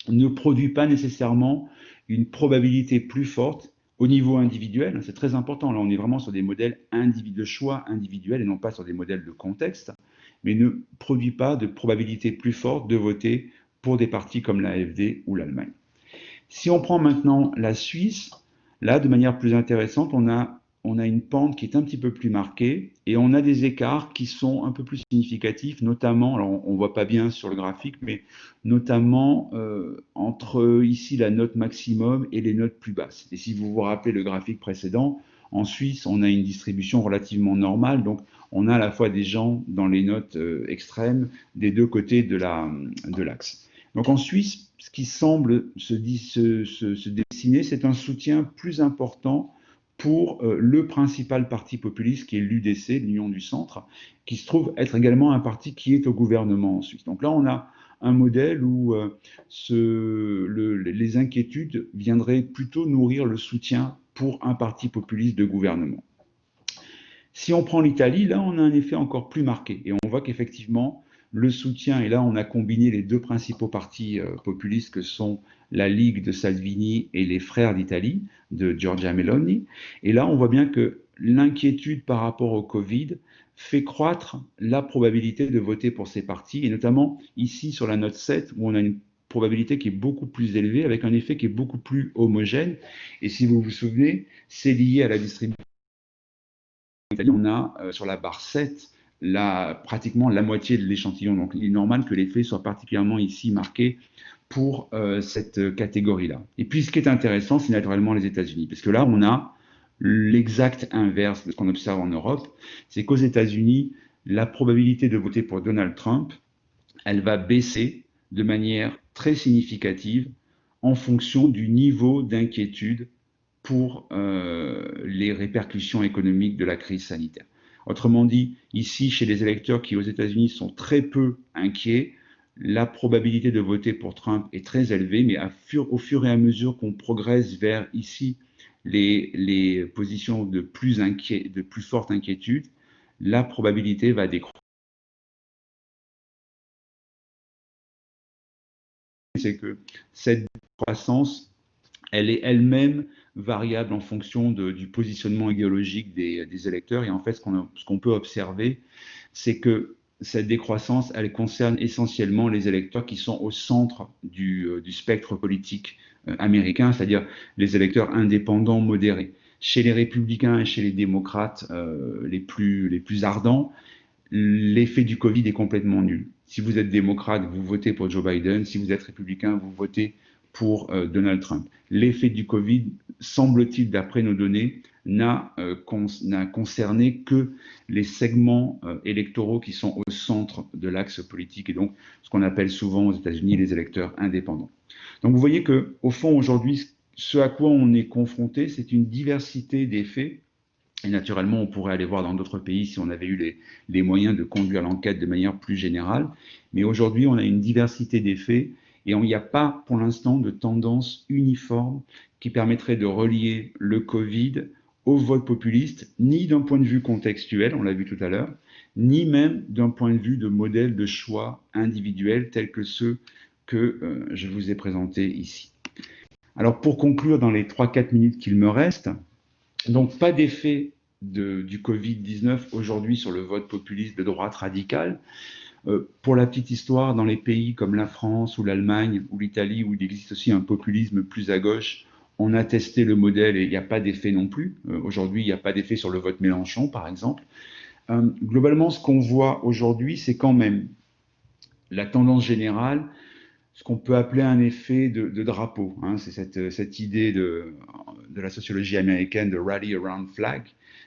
ne produit pas nécessairement une probabilité plus forte au niveau individuel. C'est très important. Là, on est vraiment sur des modèles de choix individuels et non pas sur des modèles de contexte, mais ne produit pas de probabilité plus forte de voter pour des partis comme l'AfD ou l'Allemagne. Si on prend maintenant la Suisse, là, de manière plus intéressante, on a une pente qui est un petit peu plus marquée et on a des écarts qui sont un peu plus significatifs, notamment, alors on ne voit pas bien sur le graphique, mais notamment entre ici la note maximum et les notes plus basses. Et si vous vous rappelez le graphique précédent, en Suisse, on a une distribution relativement normale, donc on a à la fois des gens dans les notes extrêmes des deux côtés de l'axe. Donc en Suisse, ce qui semble se dessiner, c'est un soutien plus important pour le principal parti populiste qui est l'UDC, l'Union du Centre, qui se trouve être également un parti qui est au gouvernement en Suisse. Donc là, on a un modèle où les inquiétudes viendraient plutôt nourrir le soutien pour un parti populiste de gouvernement. Si on prend l'Italie, là, on a un effet encore plus marqué. Et on voit qu'effectivement, le soutien, et là, on a combiné les deux principaux partis populistes que sont la Ligue de Salvini et les Frères d'Italie, de Giorgia Meloni. Et là, on voit bien que l'inquiétude par rapport au Covid fait croître la probabilité de voter pour ces partis, et notamment ici sur la note 7, où on a une probabilité qui est beaucoup plus élevée, avec un effet qui est beaucoup plus homogène. Et si vous vous souvenez, c'est lié à la distribution Italie, on a sur la barre 7 pratiquement la moitié de l'échantillon. Donc il est normal que l'effet soit particulièrement ici marqué pour cette catégorie-là. Et puis ce qui est intéressant, c'est naturellement les États-Unis, parce que là, on a l'exact inverse de ce qu'on observe en Europe, c'est qu'aux États-Unis, la probabilité de voter pour Donald Trump, elle va baisser de manière très significative en fonction du niveau d'inquiétude pour les répercussions économiques de la crise sanitaire. Autrement dit, ici, chez les électeurs qui aux États-Unis sont très peu inquiets, la probabilité de voter pour Trump est très élevée, mais au fur et à mesure qu'on progresse vers ici les positions de plus forte inquiétude, la probabilité va décroître. C'est que cette croissance, elle est elle-même variable en fonction du positionnement idéologique des électeurs. Et en fait, ce qu'on peut observer, c'est que cette décroissance, elle concerne essentiellement les électeurs qui sont au centre du spectre politique américain, c'est-à-dire les électeurs indépendants modérés. Chez les républicains et chez les démocrates les plus ardents, l'effet du Covid est complètement nul. Si vous êtes démocrate, vous votez pour Joe Biden. Si vous êtes républicain, vous votez pour Donald Trump. L'effet du Covid, semble-t-il, d'après nos données, n'a concerné que les segments électoraux qui sont au centre de l'axe politique, et donc ce qu'on appelle souvent aux États-Unis les électeurs indépendants. Donc vous voyez que, au fond, aujourd'hui, ce à quoi on est confronté, c'est une diversité d'effets. Et naturellement, on pourrait aller voir dans d'autres pays si on avait eu les moyens de conduire l'enquête de manière plus générale. Mais aujourd'hui, on a une diversité d'effets et il n'y a pas pour l'instant de tendance uniforme qui permettrait de relier le Covid au vote populiste, ni d'un point de vue contextuel, on l'a vu tout à l'heure, ni même d'un point de vue de modèle de choix individuels tels que ceux que je vous ai présentés ici. Alors pour conclure dans les 3-4 minutes qu'il me reste, donc pas d'effet du Covid-19 aujourd'hui sur le vote populiste de droite radicale. Pour la petite histoire, dans les pays comme la France ou l'Allemagne ou l'Italie, où il existe aussi un populisme plus à gauche, on a testé le modèle et il n'y a pas d'effet non plus. Aujourd'hui, il n'y a pas d'effet sur le vote Mélenchon, par exemple. Globalement, ce qu'on voit aujourd'hui, c'est quand même la tendance générale, ce qu'on peut appeler un effet de drapeau. Hein. C'est cette idée de la sociologie américaine de rally around flag.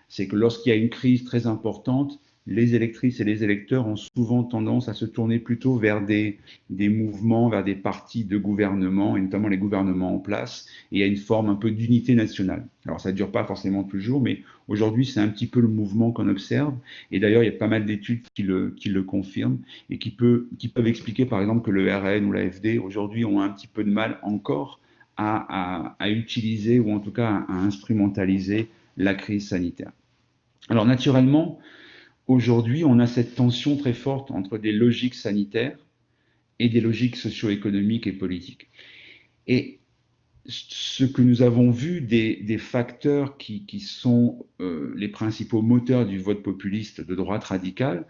C'est que lorsqu'il y a une crise très importante, les électrices et les électeurs ont souvent tendance à se tourner plutôt vers des mouvements, vers des partis de gouvernement, et notamment les gouvernements en place, et il y a une forme un peu d'unité nationale. Alors ça ne dure pas forcément toujours, mais aujourd'hui c'est un petit peu le mouvement qu'on observe, et d'ailleurs il y a pas mal d'études qui le confirment, et qui peuvent expliquer par exemple que le RN ou l'AfD aujourd'hui ont un petit peu de mal encore à utiliser, ou en tout cas à instrumentaliser la crise sanitaire. Alors naturellement, aujourd'hui, on a cette tension très forte entre des logiques sanitaires et des logiques socio-économiques et politiques. Et ce que nous avons vu des facteurs qui sont les principaux moteurs du vote populiste de droite radicale,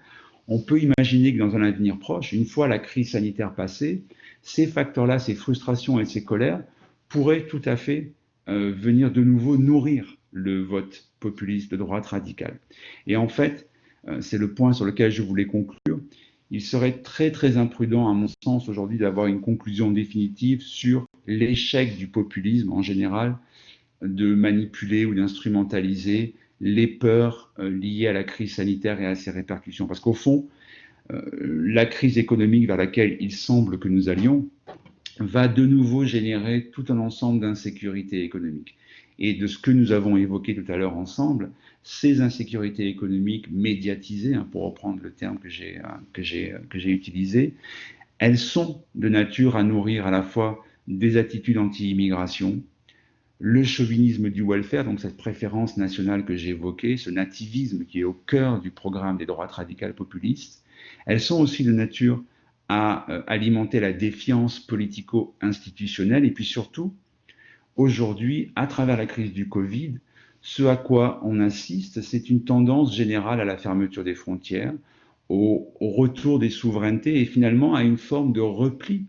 on peut imaginer que dans un avenir proche, une fois la crise sanitaire passée, ces facteurs-là, ces frustrations et ces colères pourraient tout à fait venir de nouveau nourrir le vote populiste de droite radicale. Et en fait, c'est le point sur lequel je voulais conclure, il serait très très imprudent à mon sens aujourd'hui d'avoir une conclusion définitive sur l'échec du populisme en général de manipuler ou d'instrumentaliser les peurs liées à la crise sanitaire et à ses répercussions. Parce qu'au fond, la crise économique vers laquelle il semble que nous allions va de nouveau générer tout un ensemble d'insécurités économiques. Et de ce que nous avons évoqué tout à l'heure ensemble, ces insécurités économiques médiatisées, hein, pour reprendre le terme que j'ai utilisé, elles sont de nature à nourrir à la fois des attitudes anti-immigration, le chauvinisme du welfare, donc cette préférence nationale que j'ai évoquée, ce nativisme qui est au cœur du programme des droites radicales populistes. Elles sont aussi de nature à alimenter la défiance politico-institutionnelle, et puis surtout, aujourd'hui, à travers la crise du Covid, ce à quoi on assiste, c'est une tendance générale à la fermeture des frontières, au retour des souverainetés et finalement à une forme de repli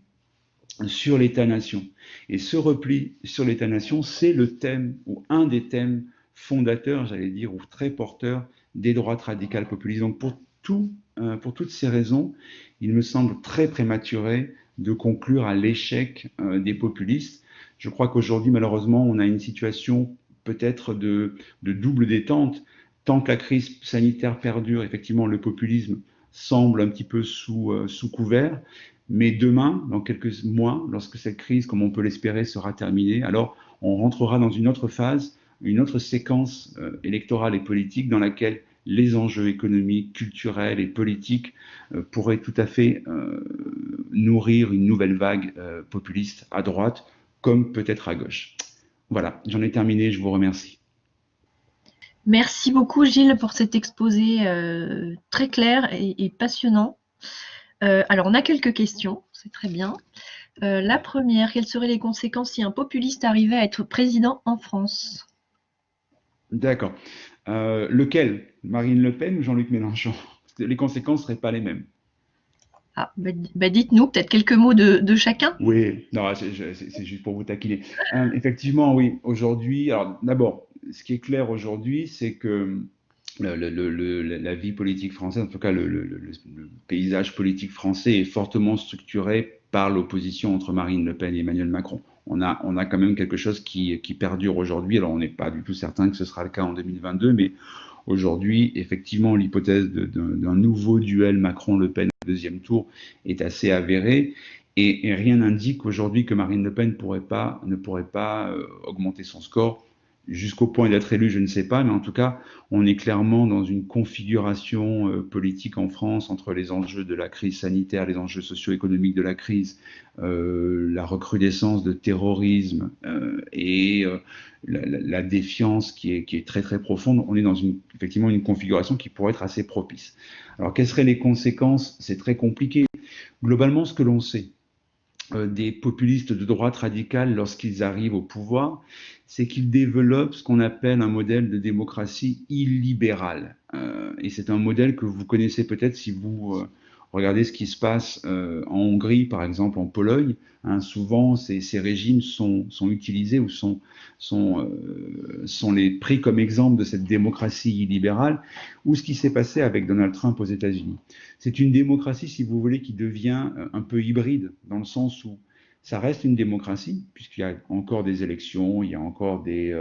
sur l'État-nation. Et ce repli sur l'État-nation, c'est le thème, ou un des thèmes fondateurs, j'allais dire, ou très porteurs des droites radicales populistes. Donc pour toutes ces raisons, il me semble très prématuré de conclure à l'échec des populistes. Je crois qu'aujourd'hui, malheureusement, on a une situation peut-être de double détente. Tant que la crise sanitaire perdure, effectivement, le populisme semble un petit peu sous couvert. Mais demain, dans quelques mois, lorsque cette crise, comme on peut l'espérer, sera terminée, alors on rentrera dans une autre phase, une autre séquence électorale et politique dans laquelle les enjeux économiques, culturels et politiques pourraient tout à fait nourrir une nouvelle vague populiste à droite, comme peut-être à gauche. Voilà, j'en ai terminé, je vous remercie. Merci beaucoup Gilles pour cet exposé très clair et passionnant. Alors on a quelques questions, c'est très bien. La première, quelles seraient les conséquences si un populiste arrivait à être président en France? D'accord. Lequel? Marine Le Pen ou Jean-Luc Mélenchon? Les conséquences ne seraient pas les mêmes. Ah, dites-nous peut-être quelques mots de chacun. Oui, non, c'est juste pour vous taquiner. Effectivement, oui, aujourd'hui, alors d'abord, ce qui est clair aujourd'hui, c'est que la vie politique française, en tout cas le paysage politique français est fortement structuré par l'opposition entre Marine Le Pen et Emmanuel Macron. On a quand même quelque chose qui perdure aujourd'hui. Alors on n'est pas du tout certain que ce sera le cas en 2022, mais aujourd'hui, effectivement, l'hypothèse d'un nouveau duel Macron-Le Pen au deuxième tour est assez avérée. Et rien n'indique aujourd'hui que Marine Le Pen ne pourrait pas augmenter son score jusqu'au point d'être élue, je ne sais pas, mais en tout cas, on est clairement dans une configuration politique en France entre les enjeux de la crise sanitaire, les enjeux socio-économiques de la crise, la recrudescence de terrorisme et la défiance qui est très très profonde. On est dans effectivement une configuration qui pourrait être assez propice. Alors, quelles seraient les conséquences? C'est très compliqué. Globalement, ce que l'on sait, des populistes de droite radicale lorsqu'ils arrivent au pouvoir, c'est qu'ils développent ce qu'on appelle un modèle de démocratie illibérale. Et c'est un modèle que vous connaissez peut-être si vous regardez ce qui se passe en Hongrie, par exemple, en Pologne. Hein, souvent, ces régimes sont utilisés ou sont les pris comme exemple de cette démocratie illibérale, ou ce qui s'est passé avec Donald Trump aux États-Unis. C'est une démocratie, si vous voulez, qui devient un peu hybride, dans le sens où ça reste une démocratie, puisqu'il y a encore des élections, il y a encore des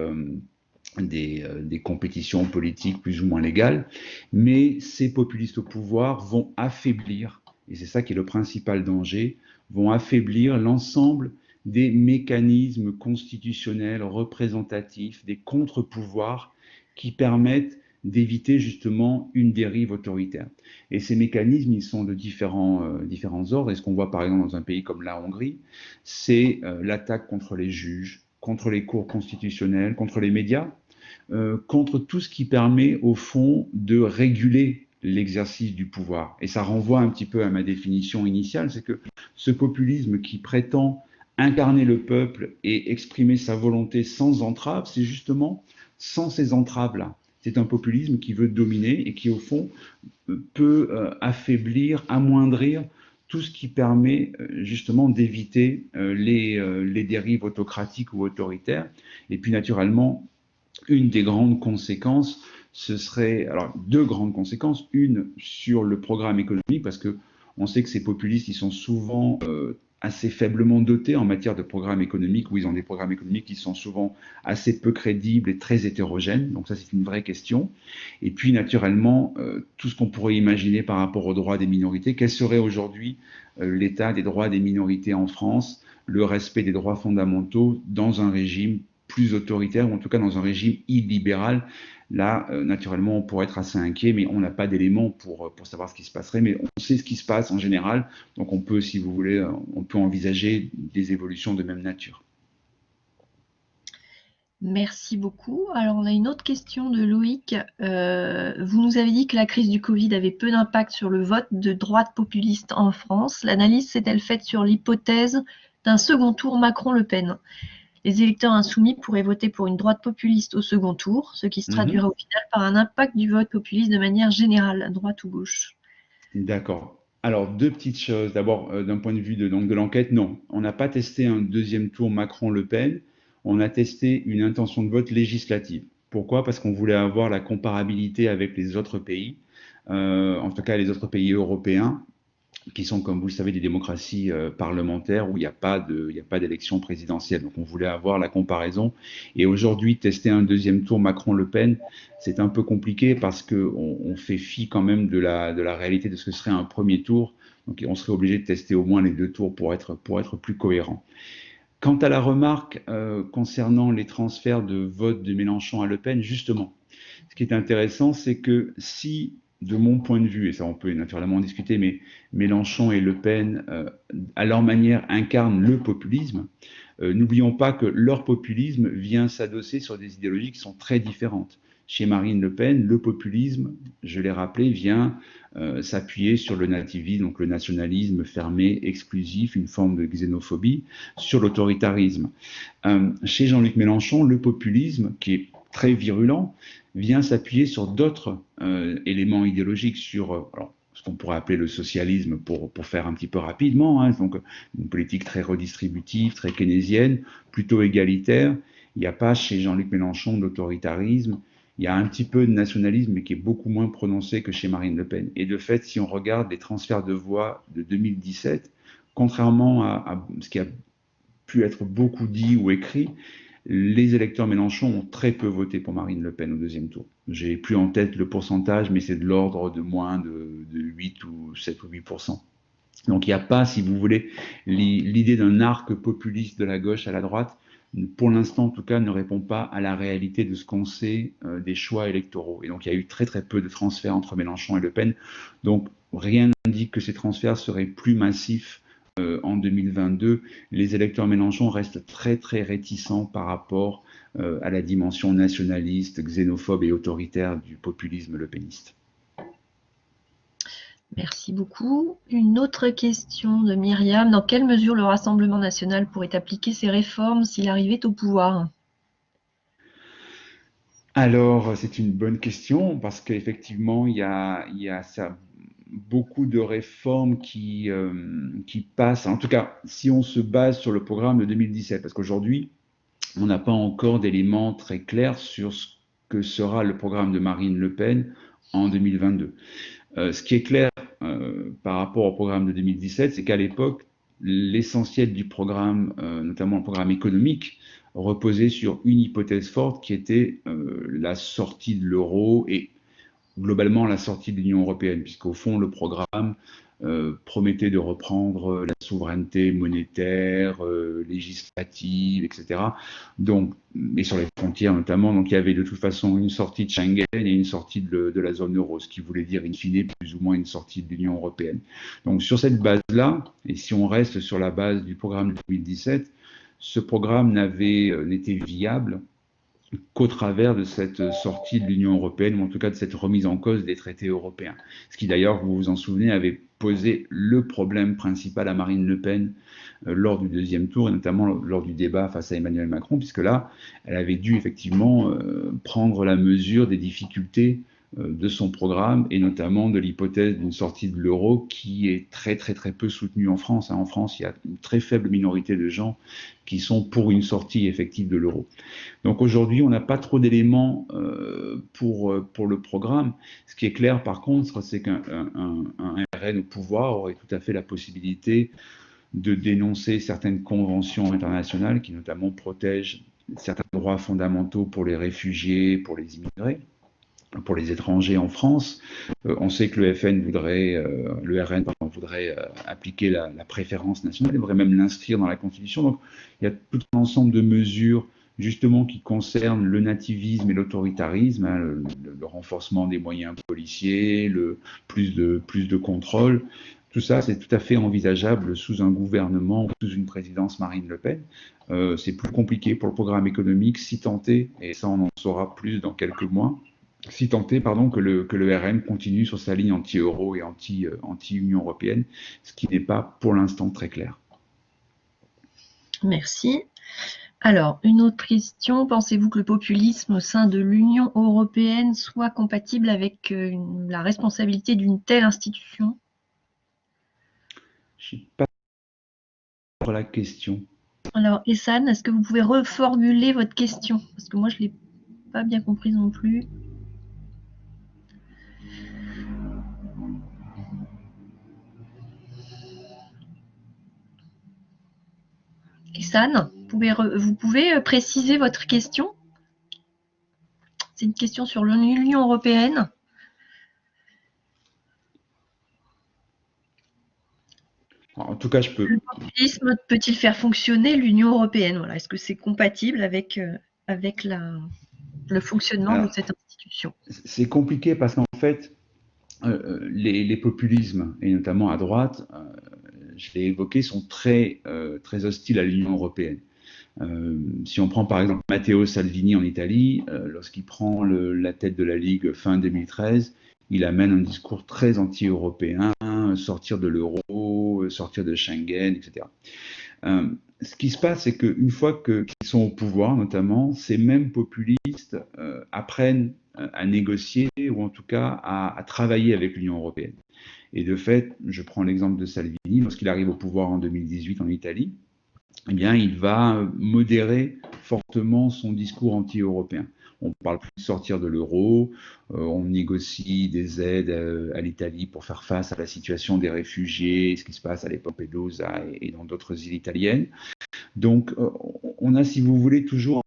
compétitions politiques plus ou moins légales, mais ces populistes au pouvoir vont affaiblir, et c'est ça qui est le principal danger, vont affaiblir l'ensemble des mécanismes constitutionnels représentatifs, des contre-pouvoirs qui permettent d'éviter justement une dérive autoritaire. Et ces mécanismes, ils sont de différents ordres. Et ce qu'on voit par exemple dans un pays comme la Hongrie, c'est l'attaque contre les juges, contre les cours constitutionnelles, contre les médias, contre tout ce qui permet au fond de réguler l'exercice du pouvoir. Et ça renvoie un petit peu à ma définition initiale, c'est que ce populisme qui prétend incarner le peuple et exprimer sa volonté sans entrave, c'est justement sans ces entraves-là. C'est un populisme qui veut dominer et qui, au fond, peut affaiblir, amoindrir tout ce qui permet justement d'éviter les dérives autocratiques ou autoritaires. Et puis, naturellement, une des grandes conséquences, ce serait, alors deux grandes conséquences, une sur le programme économique, parce que on sait que ces populistes, ils sont souvent assez faiblement dotés en matière de programmes économiques, où ils ont des programmes économiques qui sont souvent assez peu crédibles et très hétérogènes, donc ça c'est une vraie question. Et puis naturellement, tout ce qu'on pourrait imaginer par rapport aux droits des minorités, quel serait aujourd'hui l'état des droits des minorités en France, le respect des droits fondamentaux dans un régime plus autoritaire, ou en tout cas dans un régime illibéral. Là, naturellement, on pourrait être assez inquiet, mais on n'a pas d'éléments pour savoir ce qui se passerait. Mais on sait ce qui se passe en général, donc on peut, si vous voulez, on peut envisager des évolutions de même nature. Merci beaucoup. Alors, on a une autre question de Loïc. Vous nous avez dit que la crise du Covid avait peu d'impact sur le vote de droite populiste en France. L'analyse s'est-elle faite sur l'hypothèse d'un second tour Macron-Le Pen? Les électeurs insoumis pourraient voter pour une droite populiste au second tour, ce qui se traduirait au final par un impact du vote populiste de manière générale, à droite ou gauche. D'accord. Alors, deux petites choses. D'abord, d'un point de vue de l'enquête, non. On n'a pas testé un deuxième tour Macron-Le Pen. On a testé une intention de vote législative. Pourquoi? Parce qu'on voulait avoir la comparabilité avec les autres pays, en tout cas les autres pays européens, qui sont, comme vous le savez, des démocraties parlementaires où il y a pas d'élection présidentielle. Donc on voulait avoir la comparaison. Et aujourd'hui, tester un deuxième tour Macron-Le Pen, c'est un peu compliqué parce qu'on fait fi quand même de la réalité de ce que serait un premier tour. Donc on serait obligé de tester au moins les deux tours pour être plus cohérent. Quant à la remarque concernant les transferts de vote de Mélenchon à Le Pen, justement, ce qui est intéressant, c'est que si, de mon point de vue, et ça on peut naturellement en discuter, mais Mélenchon et Le Pen, à leur manière, incarnent le populisme, n'oublions pas que leur populisme vient s'adosser sur des idéologies qui sont très différentes. Chez Marine Le Pen, le populisme, je l'ai rappelé, vient s'appuyer sur le nativisme, donc le nationalisme fermé, exclusif, une forme de xénophobie, sur l'autoritarisme. Chez Jean-Luc Mélenchon, le populisme, qui est très virulent, vient s'appuyer sur d'autres éléments idéologiques, sur alors, ce qu'on pourrait appeler le socialisme pour faire un petit peu rapidement, hein, donc une politique très redistributive, très keynésienne, plutôt égalitaire. Il n'y a pas chez Jean-Luc Mélenchon d'autoritarisme. Il y a un petit peu de nationalisme, mais qui est beaucoup moins prononcé que chez Marine Le Pen. Et de fait, si on regarde les transferts de voix de 2017, contrairement à ce qui a pu être beaucoup dit ou écrit, les électeurs Mélenchon ont très peu voté pour Marine Le Pen au deuxième tour. J'ai plus en tête le pourcentage, mais c'est de l'ordre de moins de 8 ou 7 ou 8%. Donc il n'y a pas, si vous voulez, l'idée d'un arc populiste de la gauche à la droite, pour l'instant en tout cas, ne répond pas à la réalité de ce qu'on sait des choix électoraux. Et donc il y a eu très très peu de transferts entre Mélenchon et Le Pen. Donc rien n'indique que ces transferts seraient plus massifs en 2022. Les électeurs Mélenchon restent très très réticents par rapport à la dimension nationaliste, xénophobe et autoritaire du populisme lepéniste. Merci beaucoup. Une autre question de Myriam. Dans quelle mesure le Rassemblement national pourrait appliquer ces réformes s'il arrivait au pouvoir? Alors, c'est une bonne question parce qu'effectivement, il y a ça, beaucoup de réformes qui passent. En tout cas, si on se base sur le programme de 2017, parce qu'aujourd'hui, on n'a pas encore d'éléments très clairs sur ce que sera le programme de Marine Le Pen en 2022. Ce qui est clair par rapport au programme de 2017, c'est qu'à l'époque, l'essentiel du programme, notamment le programme économique, reposait sur une hypothèse forte qui était la sortie de l'euro et globalement la sortie de l'Union européenne, puisqu'au fond, le programme promettait de reprendre la souveraineté monétaire, législative, etc. Donc, et sur les frontières notamment, donc il y avait de toute façon une sortie de Schengen et une sortie de la zone euro, ce qui voulait dire in fine plus ou moins une sortie de l'Union européenne. Donc sur cette base-là, et si on reste sur la base du programme de 2017, ce programme n'était viable qu'au travers de cette sortie de l'Union européenne, ou en tout cas de cette remise en cause des traités européens. Ce qui d'ailleurs, vous vous en souvenez, avait posé le problème principal à Marine Le Pen lors du deuxième tour, et notamment lors du débat face à Emmanuel Macron, puisque là, elle avait dû effectivement prendre la mesure des difficultés de son programme et notamment de l'hypothèse d'une sortie de l'euro qui est très très très peu soutenue en France. En France, il y a une très faible minorité de gens qui sont pour une sortie effective de l'euro. Donc aujourd'hui, on n'a pas trop d'éléments pour le programme. Ce qui est clair par contre, c'est qu'un RN au pouvoir aurait tout à fait la possibilité de dénoncer certaines conventions internationales qui notamment protègent certains droits fondamentaux pour les réfugiés, pour les immigrés, pour les étrangers en France. On sait que le FN voudrait, le RN pardon, voudrait appliquer la préférence nationale, il voudrait même l'inscrire dans la Constitution. Donc il y a tout un ensemble de mesures justement qui concernent le nativisme et l'autoritarisme, hein, le renforcement des moyens policiers, plus de contrôle. Tout ça, c'est tout à fait envisageable sous un gouvernement, sous une présidence Marine Le Pen. C'est plus compliqué pour le programme économique, si tenté, et ça on en saura plus dans quelques mois, si tant est pardon, que le RN continue sur sa ligne anti-euro et anti-Union européenne, ce qui n'est pas pour l'instant très clair. Merci. Alors, une autre question. Pensez-vous que le populisme au sein de l'Union européenne soit compatible avec la responsabilité d'une telle institution? Je ne sais pas pour la question. Alors, Essane, est-ce que vous pouvez reformuler votre question? Parce que moi, je l'ai pas bien comprise non plus. Ihsan, vous pouvez préciser votre question? C'est une question sur l'Union européenne. En tout cas, je peux. Le populisme peut-il faire fonctionner l'Union européenne? Voilà. Est-ce que c'est compatible avec le fonctionnement de cette institution? C'est compliqué parce qu'en fait, les populismes, et notamment à droite, je l'ai évoqué, sont très hostiles à l'Union européenne. Si on prend par exemple Matteo Salvini en Italie, lorsqu'il prend la tête de la Ligue fin 2013, il amène un discours très anti-européen, sortir de l'euro, sortir de Schengen, etc. Ce qui se passe, c'est qu'une fois qu'ils sont au pouvoir, notamment, ces mêmes populistes apprennent à négocier ou en tout cas à travailler avec l'Union européenne. Et de fait, je prends l'exemple de Salvini, lorsqu'il arrive au pouvoir en 2018 en Italie, eh bien, il va modérer fortement son discours anti-européen. On parle plus de sortir de l'euro, on négocie des aides à l'Italie pour faire face à la situation des réfugiés, ce qui se passe à Lampedusa et dans d'autres îles italiennes. Donc, on a, si vous voulez, toujours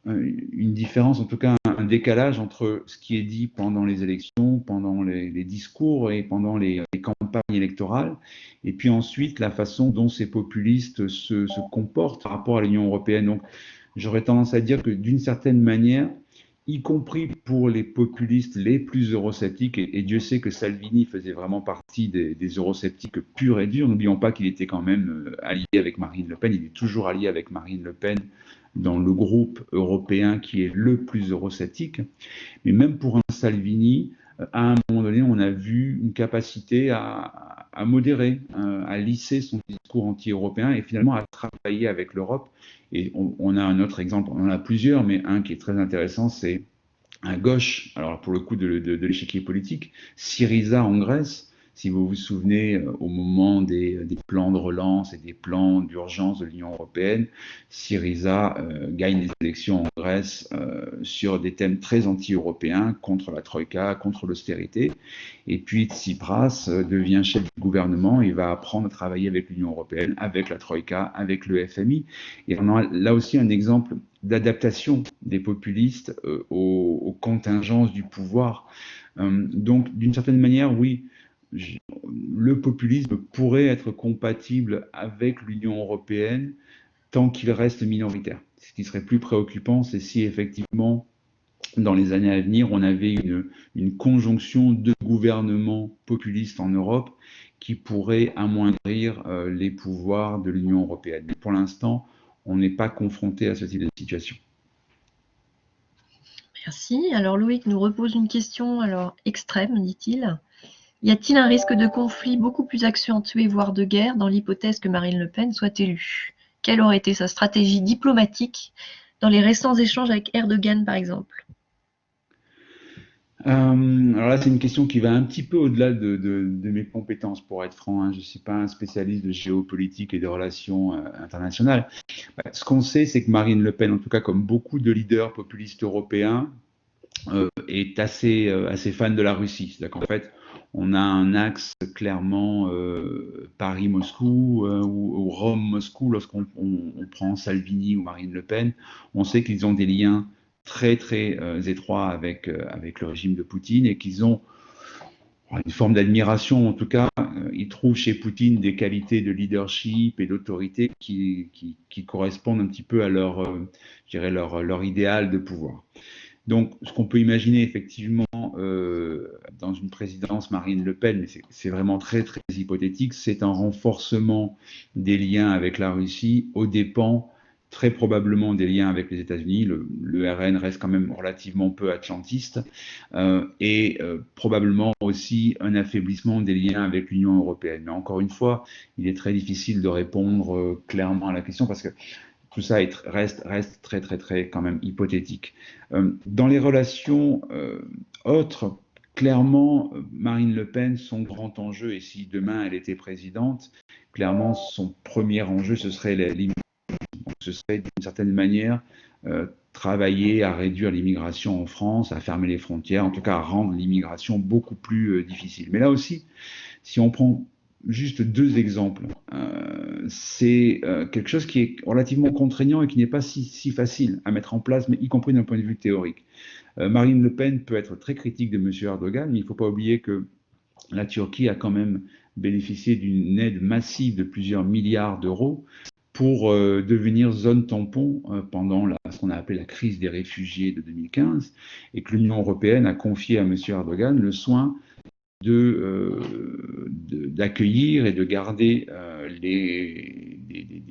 une différence, en tout cas un décalage entre ce qui est dit pendant les élections, pendant les discours et pendant les campagnes électorales, et puis ensuite la façon dont ces populistes se comportent par rapport à l'Union européenne. Donc j'aurais tendance à dire que d'une certaine manière, y compris pour les populistes les plus eurosceptiques, et Dieu sait que Salvini faisait vraiment partie des eurosceptiques purs et durs, n'oublions pas qu'il était quand même allié avec Marine Le Pen, il est toujours allié avec Marine Le Pen dans le groupe européen qui est le plus eurosceptique. Mais même pour un Salvini, à un moment donné, on a vu une capacité à modérer, à lisser son discours anti-européen et finalement à travailler avec l'Europe. Et on a un autre exemple, on en a plusieurs, mais un qui est très intéressant, c'est à gauche, alors pour le coup de l'échiquier politique, Syriza en Grèce. Si vous vous souvenez, au moment des plans de relance et des plans d'urgence de l'Union européenne, Syriza gagne les élections en Grèce sur des thèmes très anti-européens, contre la Troïka, contre l'austérité. Et puis Tsipras devient chef du gouvernement et va apprendre à travailler avec l'Union européenne, avec la Troïka, avec le FMI. Et on a là aussi un exemple d'adaptation des populistes aux contingences du pouvoir. Donc, d'une certaine manière, oui, le populisme pourrait être compatible avec l'Union européenne tant qu'il reste minoritaire. Ce qui serait plus préoccupant, c'est si effectivement, dans les années à venir, on avait une conjonction de gouvernements populistes en Europe qui pourrait amoindrir les pouvoirs de l'Union européenne. Mais pour l'instant, on n'est pas confronté à ce type de situation. Merci. Alors Loïc nous repose une question extrême, dit-il. Y a-t-il un risque de conflit beaucoup plus accentué, voire de guerre, dans l'hypothèse que Marine Le Pen soit élue? Quelle aurait été sa stratégie diplomatique dans les récents échanges avec Erdogan, par exemple? Alors là, c'est une question qui va un petit peu au-delà de mes compétences, pour être franc, hein. Je ne suis pas un spécialiste de géopolitique et de relations internationales. Ce qu'on sait, c'est que Marine Le Pen, en tout cas comme beaucoup de leaders populistes européens, est assez fan de la Russie. C'est-à-dire qu'en fait, on a un axe clairement Paris-Moscou ou Rome-Moscou. Lorsqu'on prend Salvini ou Marine Le Pen, on sait qu'ils ont des liens très très étroits avec le régime de Poutine et qu'ils ont une forme d'admiration. En tout cas, ils trouvent chez Poutine des qualités de leadership et d'autorité qui correspondent un petit peu à je dirais leur idéal de pouvoir. Donc, ce qu'on peut imaginer effectivement dans une présidence Marine Le Pen, mais c'est vraiment très très hypothétique, c'est un renforcement des liens avec la Russie aux dépens très probablement des liens avec les États-Unis. Le RN reste quand même relativement peu atlantiste et probablement aussi un affaiblissement des liens avec l'Union européenne. Mais encore une fois, il est très difficile de répondre clairement à la question parce que tout ça reste très, très, très quand même hypothétique. Dans les relations autres, clairement, Marine Le Pen, son grand enjeu, et si demain elle était présidente, clairement, son premier enjeu, ce serait l'immigration. Ce serait d'une certaine manière travailler à réduire l'immigration en France, à fermer les frontières, en tout cas à rendre l'immigration beaucoup plus difficile. Mais là aussi, si on prend juste deux exemples, c'est quelque chose qui est relativement contraignant et qui n'est pas si facile à mettre en place, mais y compris d'un point de vue théorique. Marine Le Pen peut être très critique de M. Erdogan, mais il ne faut pas oublier que la Turquie a quand même bénéficié d'une aide massive de plusieurs milliards d'euros pour devenir zone tampon pendant ce qu'on a appelé la crise des réfugiés de 2015, et que l'Union européenne a confié à M. Erdogan le soin d'accueillir et de garder des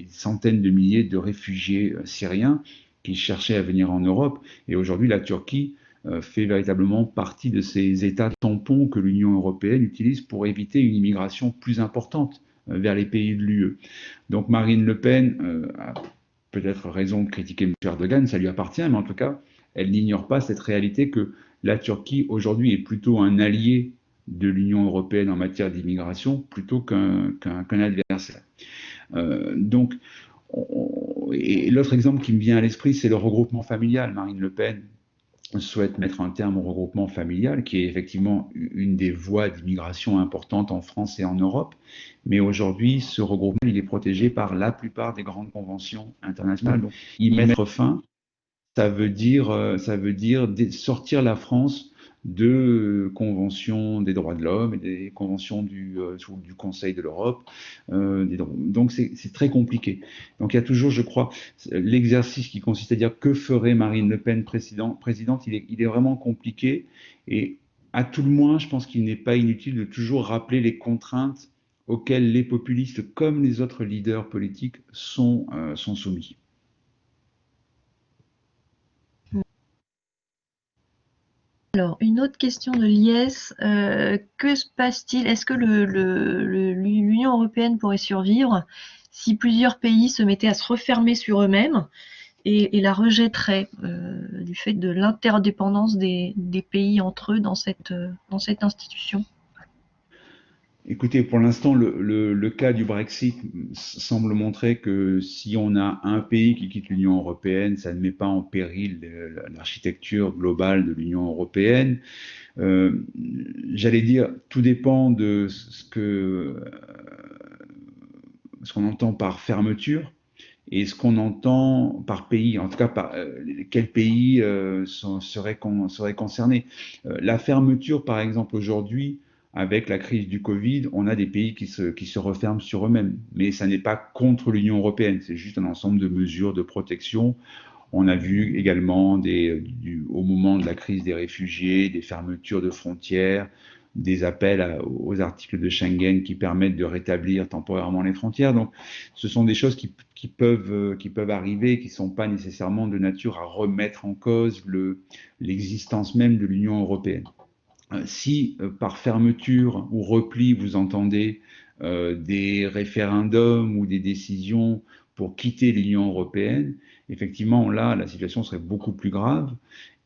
centaines de milliers de réfugiés syriens qui cherchaient à venir en Europe. Et aujourd'hui, la Turquie fait véritablement partie de ces États tampons que l'Union européenne utilise pour éviter une immigration plus importante vers les pays de l'UE. Donc Marine Le Pen a peut-être raison de critiquer M. Erdogan, ça lui appartient, mais en tout cas, elle n'ignore pas cette réalité que la Turquie aujourd'hui est plutôt un allié de l'Union européenne en matière d'immigration plutôt qu'un adversaire. Donc, et l'autre exemple qui me vient à l'esprit, c'est le regroupement familial. Marine Le Pen souhaite mettre un terme au regroupement familial, qui est effectivement une des voies d'immigration importantes en France et en Europe. Mais aujourd'hui, ce regroupement, il est protégé par la plupart des grandes conventions internationales. Donc, y mettre fin, ça veut dire sortir la France de conventions des droits de l'homme et des conventions du Conseil de l'Europe. Donc c'est très compliqué. Donc il y a toujours, je crois, l'exercice qui consiste à dire que ferait Marine Le Pen présidente, il est vraiment compliqué. Et à tout le moins, je pense qu'il n'est pas inutile de toujours rappeler les contraintes auxquelles les populistes, comme les autres leaders politiques, sont soumis. Alors, une autre question de Lies, que se passe-t-il? Est-ce que l'Union européenne pourrait survivre si plusieurs pays se mettaient à se refermer sur eux-mêmes et la rejetteraient du fait de l'interdépendance des pays entre eux dans cette institution? Écoutez, pour l'instant, le cas du Brexit semble montrer que si on a un pays qui quitte l'Union européenne, ça ne met pas en péril l'architecture globale de l'Union européenne. J'allais dire, tout dépend de ce qu'on entend par fermeture et ce qu'on entend par pays, en tout cas par quels pays seraient concernés. La fermeture, par exemple, aujourd'hui, avec la crise du Covid, on a des pays qui se referment sur eux-mêmes. Mais ça n'est pas contre l'Union européenne, c'est juste un ensemble de mesures de protection. On a vu également au moment de la crise des réfugiés, des fermetures de frontières, des appels aux articles de Schengen qui permettent de rétablir temporairement les frontières. Donc, ce sont des choses qui peuvent arriver, qui ne sont pas nécessairement de nature à remettre en cause l'existence même de l'Union européenne. Si par fermeture ou repli vous entendez des référendums ou des décisions pour quitter l'Union européenne, effectivement là la situation serait beaucoup plus grave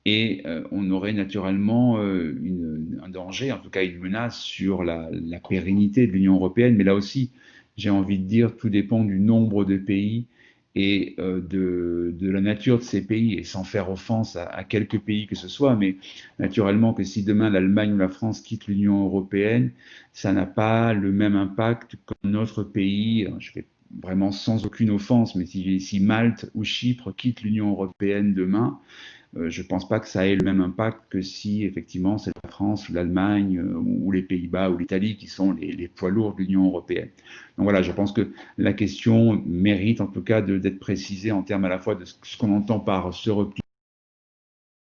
et on aurait naturellement un danger, en tout cas une menace sur la pérennité de l'Union européenne. Mais là aussi, j'ai envie de dire, tout dépend du nombre de pays et de la nature de ces pays, et sans faire offense à quelques pays que ce soit, mais naturellement que si demain l'Allemagne ou la France quittent l'Union européenne, ça n'a pas le même impact qu'un autre pays. Je fais vraiment sans aucune offense, mais si Malte ou Chypre quittent l'Union européenne demain, je ne pense pas que ça ait le même impact que si effectivement c'est la France, l'Allemagne ou les Pays-Bas ou l'Italie qui sont les poids lourds de l'Union européenne. Donc voilà, je pense que la question mérite en tout cas d'être précisée en termes à la fois de ce qu'on entend par ce repli,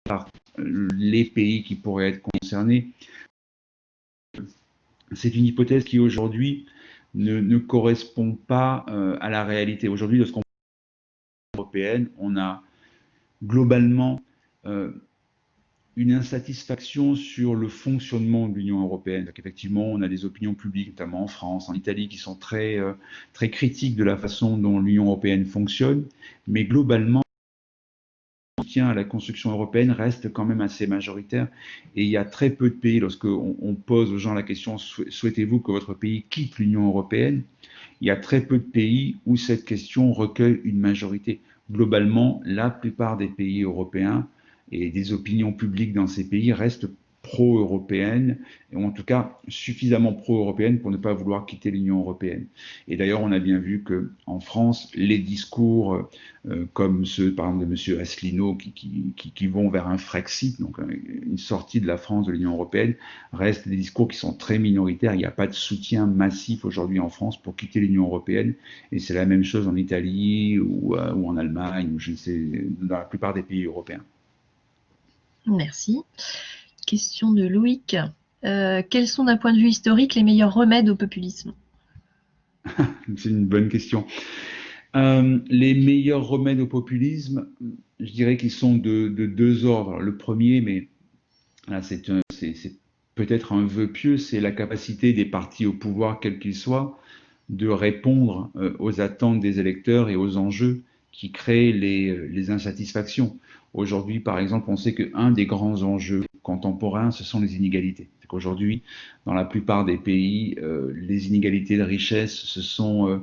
par les pays qui pourraient être concernés. C'est une hypothèse qui aujourd'hui ne correspond pas à la réalité. Aujourd'hui, lorsqu'on parle de l'Union européenne, on a globalement une insatisfaction sur le fonctionnement de l'Union européenne. Donc effectivement, on a des opinions publiques, notamment en France, en Italie, qui sont très critiques de la façon dont l'Union européenne fonctionne, mais globalement, le soutien à la construction européenne reste quand même assez majoritaire. Et il y a très peu de pays, lorsqu'on pose aux gens la question « Souhaitez-vous que votre pays quitte l'Union européenne ?» Il y a très peu de pays où cette question recueille une majorité. globalement, la plupart des pays européens et des opinions publiques dans ces pays restent pro-européennes, ou en tout cas suffisamment pro-européennes pour ne pas vouloir quitter l'Union européenne. Et d'ailleurs, on a bien vu qu'en France, les discours comme ceux, par exemple, de M. Asselineau, qui vont vers un Frexit, donc une sortie de la France de l'Union européenne, restent des discours qui sont très minoritaires. Il n'y a pas de soutien massif aujourd'hui en France pour quitter l'Union européenne, et c'est la même chose en Italie ou en Allemagne, ou je ne sais, dans la plupart des pays européens. Merci. Question de Loïc. Quels sont d'un point de vue historique les meilleurs remèdes au populisme? C'est une bonne question. Les meilleurs remèdes au populisme, je dirais qu'ils sont de deux ordres. Le premier, mais là c'est peut-être un vœu pieux, c'est la capacité des partis au pouvoir, quels qu'ils soient, de répondre aux attentes des électeurs et aux enjeux qui créent les insatisfactions. Aujourd'hui, par exemple, on sait qu'un des grands enjeux contemporains, ce sont les inégalités. C'est qu'aujourd'hui, dans la plupart des pays, les inégalités de richesse se sont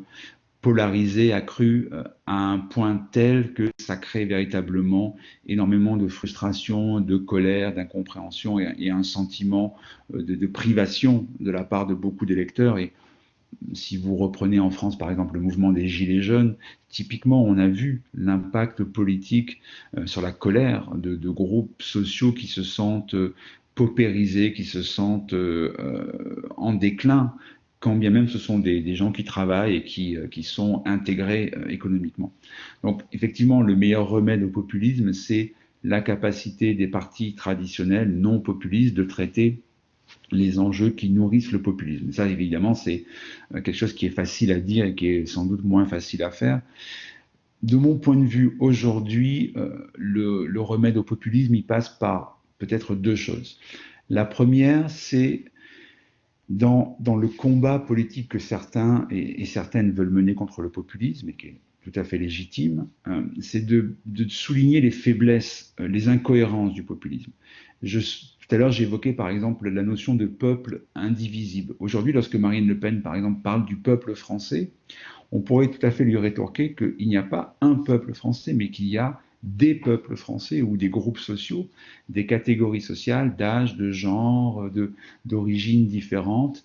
polarisées, accrues à un point tel que ça crée véritablement énormément de frustration, de colère, d'incompréhension et un sentiment de privation de la part de beaucoup d'électeurs. Et si vous reprenez en France, par exemple, le mouvement des Gilets jaunes, typiquement, on a vu l'impact politique sur la colère de groupes sociaux qui se sentent paupérisés, qui se sentent en déclin, quand bien même ce sont des gens qui travaillent et qui sont intégrés économiquement. Donc, effectivement, le meilleur remède au populisme, c'est la capacité des partis traditionnels non populistes de traiter les enjeux qui nourrissent le populisme. Ça, évidemment, c'est quelque chose qui est facile à dire et qui est sans doute moins facile à faire. De mon point de vue, aujourd'hui, le remède au populisme, il passe par peut-être deux choses. La première, c'est dans le combat politique que certains et certaines veulent mener contre le populisme, et qui est tout à fait légitime, c'est de souligner les faiblesses, les incohérences du populisme. Tout à l'heure, j'évoquais par exemple la notion de peuple indivisible. Aujourd'hui, lorsque Marine Le Pen, par exemple, parle du peuple français, on pourrait tout à fait lui rétorquer qu'il n'y a pas un peuple français, mais qu'il y a des peuples français ou des groupes sociaux, des catégories sociales, d'âge, de genre, d'origines différentes,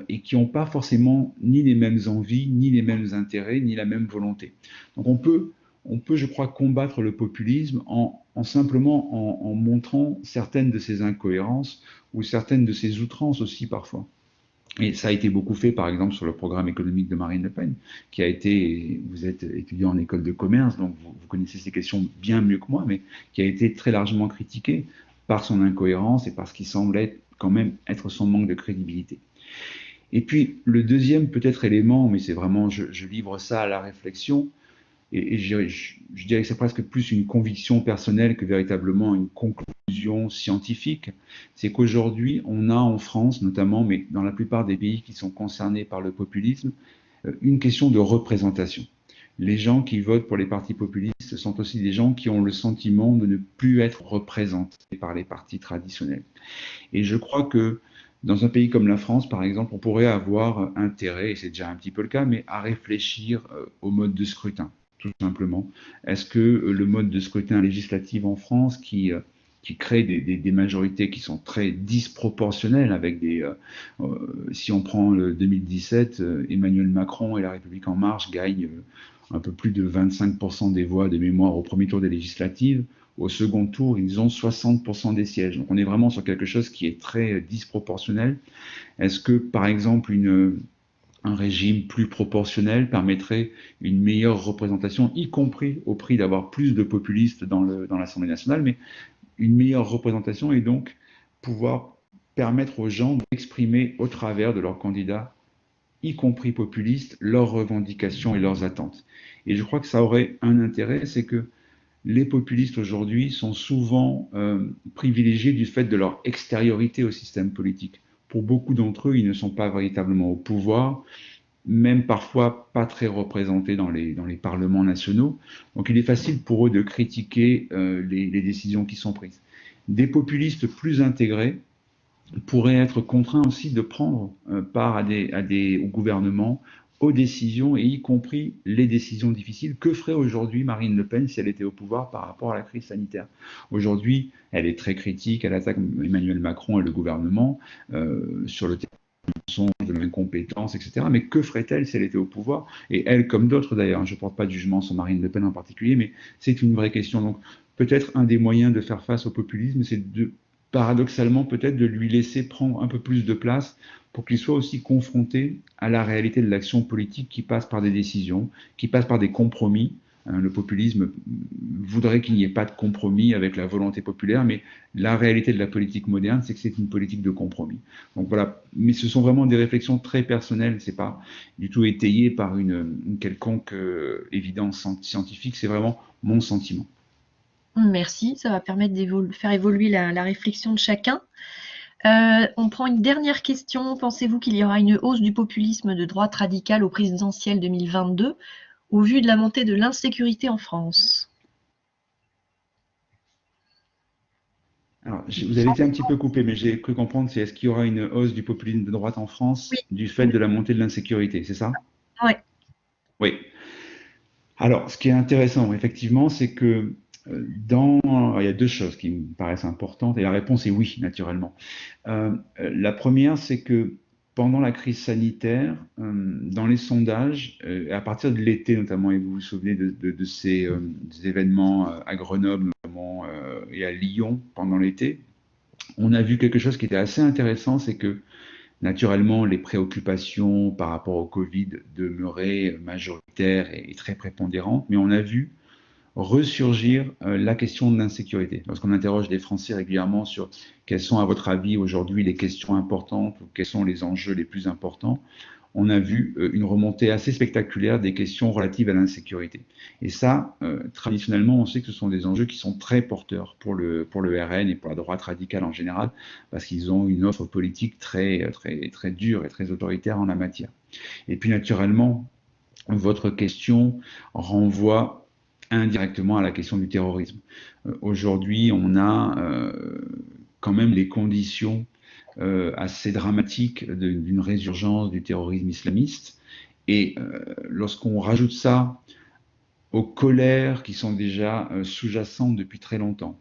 et qui n'ont pas forcément ni les mêmes envies, ni les mêmes intérêts, ni la même volonté. Donc on peut, je crois, combattre le populisme simplement en montrant certaines de ces incohérences ou certaines de ces outrances aussi parfois. Et ça a été beaucoup fait, par exemple, sur le programme économique de Marine Le Pen, qui a été, vous êtes étudiant en école de commerce, donc vous connaissez ces questions bien mieux que moi, mais qui a été très largement critiqué par son incohérence et par ce qui semblait quand même être son manque de crédibilité. Et puis, le deuxième peut-être élément, mais c'est vraiment, je livre ça à la réflexion, et je dirais que c'est presque plus une conviction personnelle que véritablement une conclusion scientifique, c'est qu'aujourd'hui, on a en France notamment, mais dans la plupart des pays qui sont concernés par le populisme, une question de représentation. Les gens qui votent pour les partis populistes sont aussi des gens qui ont le sentiment de ne plus être représentés par les partis traditionnels. Et je crois que dans un pays comme la France, par exemple, on pourrait avoir intérêt, et c'est déjà un petit peu le cas, mais à réfléchir au mode de scrutin, tout simplement. Est-ce que le mode de scrutin législatif en France, qui crée des majorités qui sont très disproportionnelles, avec si on prend le 2017, Emmanuel Macron et la République En Marche gagnent un peu plus de 25% des voix de mémoire au premier tour des législatives. Au second tour, ils ont 60% des sièges. Donc on est vraiment sur quelque chose qui est très disproportionnel. Est-ce que, par exemple, un régime plus proportionnel permettrait une meilleure représentation, y compris au prix d'avoir plus de populistes dans l'Assemblée nationale, mais une meilleure représentation et donc pouvoir permettre aux gens d'exprimer au travers de leurs candidats, y compris populistes, leurs revendications et leurs attentes. Et je crois que ça aurait un intérêt, c'est que les populistes aujourd'hui sont souvent privilégiés du fait de leur extériorité au système politique. Pour beaucoup d'entre eux, ils ne sont pas véritablement au pouvoir, même parfois pas très représentés dans les parlements nationaux. Donc il est facile pour eux de critiquer les décisions qui sont prises. Des populistes plus intégrés pourraient être contraints aussi de prendre part au gouvernement aux décisions, et y compris les décisions difficiles. Que ferait aujourd'hui Marine Le Pen si elle était au pouvoir par rapport à la crise sanitaire? Aujourd'hui, elle est très critique, elle attaque Emmanuel Macron et le gouvernement sur le mensonge, de l'incompétence, etc. Mais que ferait-elle si elle était au pouvoir? Et elle, comme d'autres d'ailleurs, je ne porte pas de jugement sur Marine Le Pen en particulier, mais c'est une vraie question. Donc peut-être un des moyens de faire face au populisme, c'est de, paradoxalement peut-être, de lui laisser prendre un peu plus de place pour qu'il soit aussi confronté à la réalité de l'action politique qui passe par des décisions, qui passe par des compromis. Le populisme voudrait qu'il n'y ait pas de compromis avec la volonté populaire, mais la réalité de la politique moderne, c'est que c'est une politique de compromis. Donc voilà, mais ce sont vraiment des réflexions très personnelles, c'est pas du tout étayé par une quelconque évidence scientifique, c'est vraiment mon sentiment. Merci, ça va permettre de faire évoluer la réflexion de chacun. On prend une dernière question. Pensez-vous qu'il y aura une hausse du populisme de droite radicale au présidentiel 2022 au vu de la montée de l'insécurité en France? Alors, vous avez été un petit peu coupé, mais j'ai cru comprendre, c'est est-ce qu'il y aura une hausse du populisme de droite en Oui, France du fait de la montée de l'insécurité, c'est ça? ouais. Oui. Alors, ce qui est intéressant, effectivement, c'est que il y a deux choses qui me paraissent importantes, et la réponse est oui, naturellement. La première, c'est que pendant la crise sanitaire, dans les sondages, à partir de l'été notamment, et vous vous souvenez de ces des événements à Grenoble notamment, et à Lyon pendant l'été, on a vu quelque chose qui était assez intéressant, c'est que naturellement, les préoccupations par rapport au Covid demeuraient majoritaires et très prépondérantes, mais on a vu ressurgir la question de l'insécurité. Lorsqu'on interroge des Français régulièrement sur quelles sont, à votre avis, aujourd'hui les questions importantes ou quels sont les enjeux les plus importants, on a vu une remontée assez spectaculaire des questions relatives à l'insécurité. Et ça, traditionnellement, on sait que ce sont des enjeux qui sont très porteurs pour le RN et pour la droite radicale en général, parce qu'ils ont une offre politique très dure et très autoritaire en la matière. Et puis, naturellement, votre question renvoie indirectement à la question du terrorisme. Aujourd'hui, on a quand même les conditions assez dramatique d'une résurgence du terrorisme islamiste. Et lorsqu'on rajoute ça aux colères qui sont déjà sous-jacentes depuis très longtemps,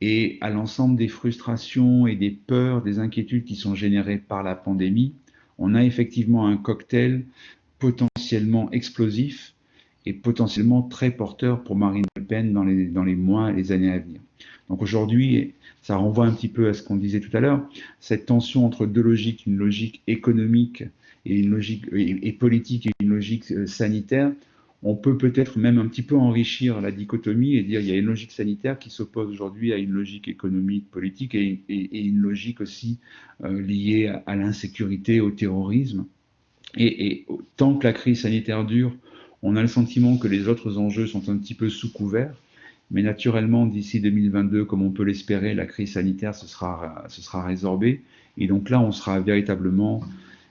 et à l'ensemble des frustrations et des peurs, des inquiétudes qui sont générées par la pandémie, on a effectivement un cocktail potentiellement explosif et potentiellement très porteur pour Marine Le Pen dans les mois et les années à venir. Donc aujourd'hui, ça renvoie un petit peu à ce qu'on disait tout à l'heure, cette tension entre deux logiques, une logique économique et une logique et politique et une logique sanitaire. On peut peut-être même un petit peu enrichir la dichotomie et dire qu'il y a une logique sanitaire qui s'oppose aujourd'hui à une logique économique, politique et une logique aussi liée à l'insécurité, au terrorisme. Et tant que la crise sanitaire dure, on a le sentiment que les autres enjeux sont un petit peu sous couvert. Mais naturellement, d'ici 2022, comme on peut l'espérer, la crise sanitaire se sera résorbée. Et donc là, on sera véritablement,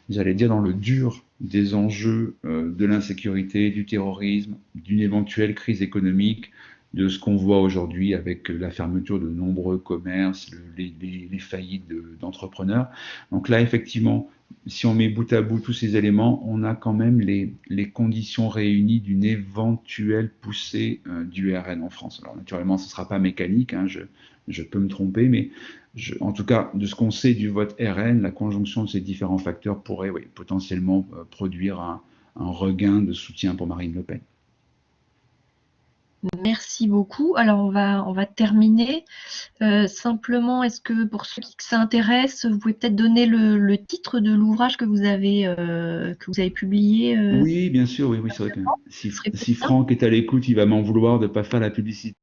j'allais dire, dans le dur des enjeux de l'insécurité, du terrorisme, d'une éventuelle crise économique, de ce qu'on voit aujourd'hui avec la fermeture de nombreux commerces, les faillites d'entrepreneurs. Donc là, effectivement, si on met bout à bout tous ces éléments, on a quand même les conditions réunies d'une éventuelle poussée du RN en France. Alors naturellement, ce ne sera pas mécanique, hein, je peux me tromper, mais en tout cas, de ce qu'on sait du vote RN, la conjonction de ces différents facteurs pourrait oui, potentiellement produire un regain de soutien pour Marine Le Pen. Merci beaucoup. Alors on va terminer. Simplement, est-ce que pour ceux qui s'intéressent, vous pouvez peut-être donner le titre de l'ouvrage que vous avez publié Oui, bien sûr, oui, oui, c'est vrai que ce serait si peut-être bien. Franck est à l'écoute, il va m'en vouloir de ne pas faire la publicité.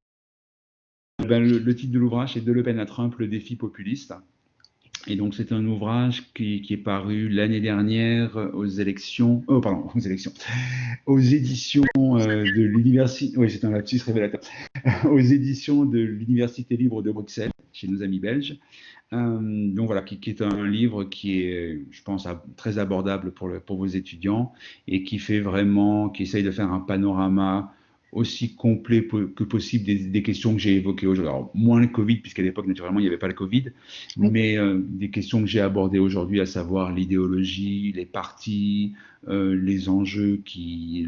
Ben, le titre de l'ouvrage, c'est De Le Pen à Trump, le défi populiste. Et donc, c'est un ouvrage qui est paru l'année dernière aux élections, oh, pardon, aux élections, aux éditions de l'université, oui, c'est un lapsus révélateur, aux éditions de l'Université libre de Bruxelles, chez nos amis belges. Donc voilà, qui est un livre qui est, je pense, très abordable pour vos étudiants et qui fait vraiment, qui essaye de faire un panorama aussi complet que possible des questions que j'ai évoquées aujourd'hui. Alors, moins le Covid, puisqu'à l'époque, naturellement, il n'y avait pas le Covid, Oui. mais des questions que j'ai abordées aujourd'hui, à savoir l'idéologie, les partis, les enjeux qui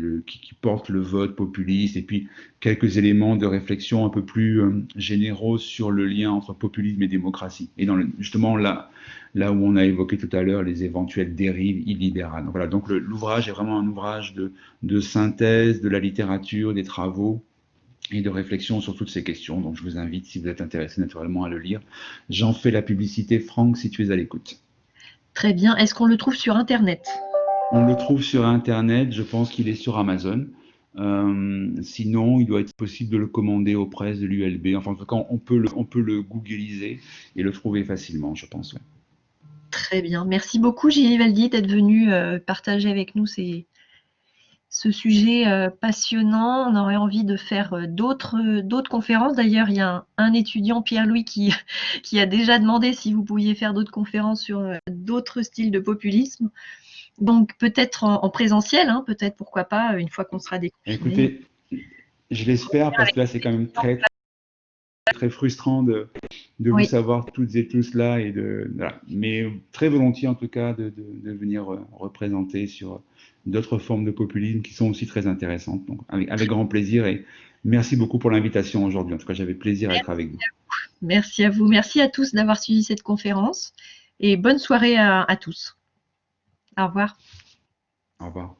portent le vote populiste, et puis quelques éléments de réflexion un peu plus généraux sur le lien entre populisme et démocratie. Et justement, là où on a évoqué tout à l'heure les éventuelles dérives illibérales. Donc voilà, donc l'ouvrage est vraiment un ouvrage de synthèse de la littérature, des travaux et de réflexion sur toutes ces questions. Donc je vous invite, si vous êtes intéressé naturellement, à le lire. J'en fais la publicité, Franck, si tu es à l'écoute. Très bien. Est-ce qu'on le trouve sur Internet? On le trouve sur Internet, je pense qu'il est sur Amazon. Sinon, il doit être possible de le commander aux presses de l'ULB. Enfin, en tout cas, on peut le googliser et le trouver facilement, je pense. Ouais. Très bien. Merci beaucoup, Gilles Valdi, d'être venu partager avec nous ce sujet passionnant. On aurait envie de faire d'autres conférences. D'ailleurs, il y a un étudiant, Pierre-Louis, qui a déjà demandé si vous pouviez faire d'autres conférences sur d'autres styles de populisme. Donc peut-être en présentiel, hein, peut-être pourquoi pas, une fois qu'on sera déconfiné. Écoutez, je l'espère parce que là, c'est quand même très frustrant de vous Oui, savoir toutes et tous là voilà. Mais très volontiers en tout cas de venir représenter sur d'autres formes de populisme qui sont aussi très intéressantes. Donc avec grand plaisir et merci beaucoup pour l'invitation aujourd'hui. En tout cas, j'avais plaisir à être avec vous. merci à vous. Merci à tous d'avoir suivi cette conférence et bonne soirée à tous. Au revoir. Au revoir.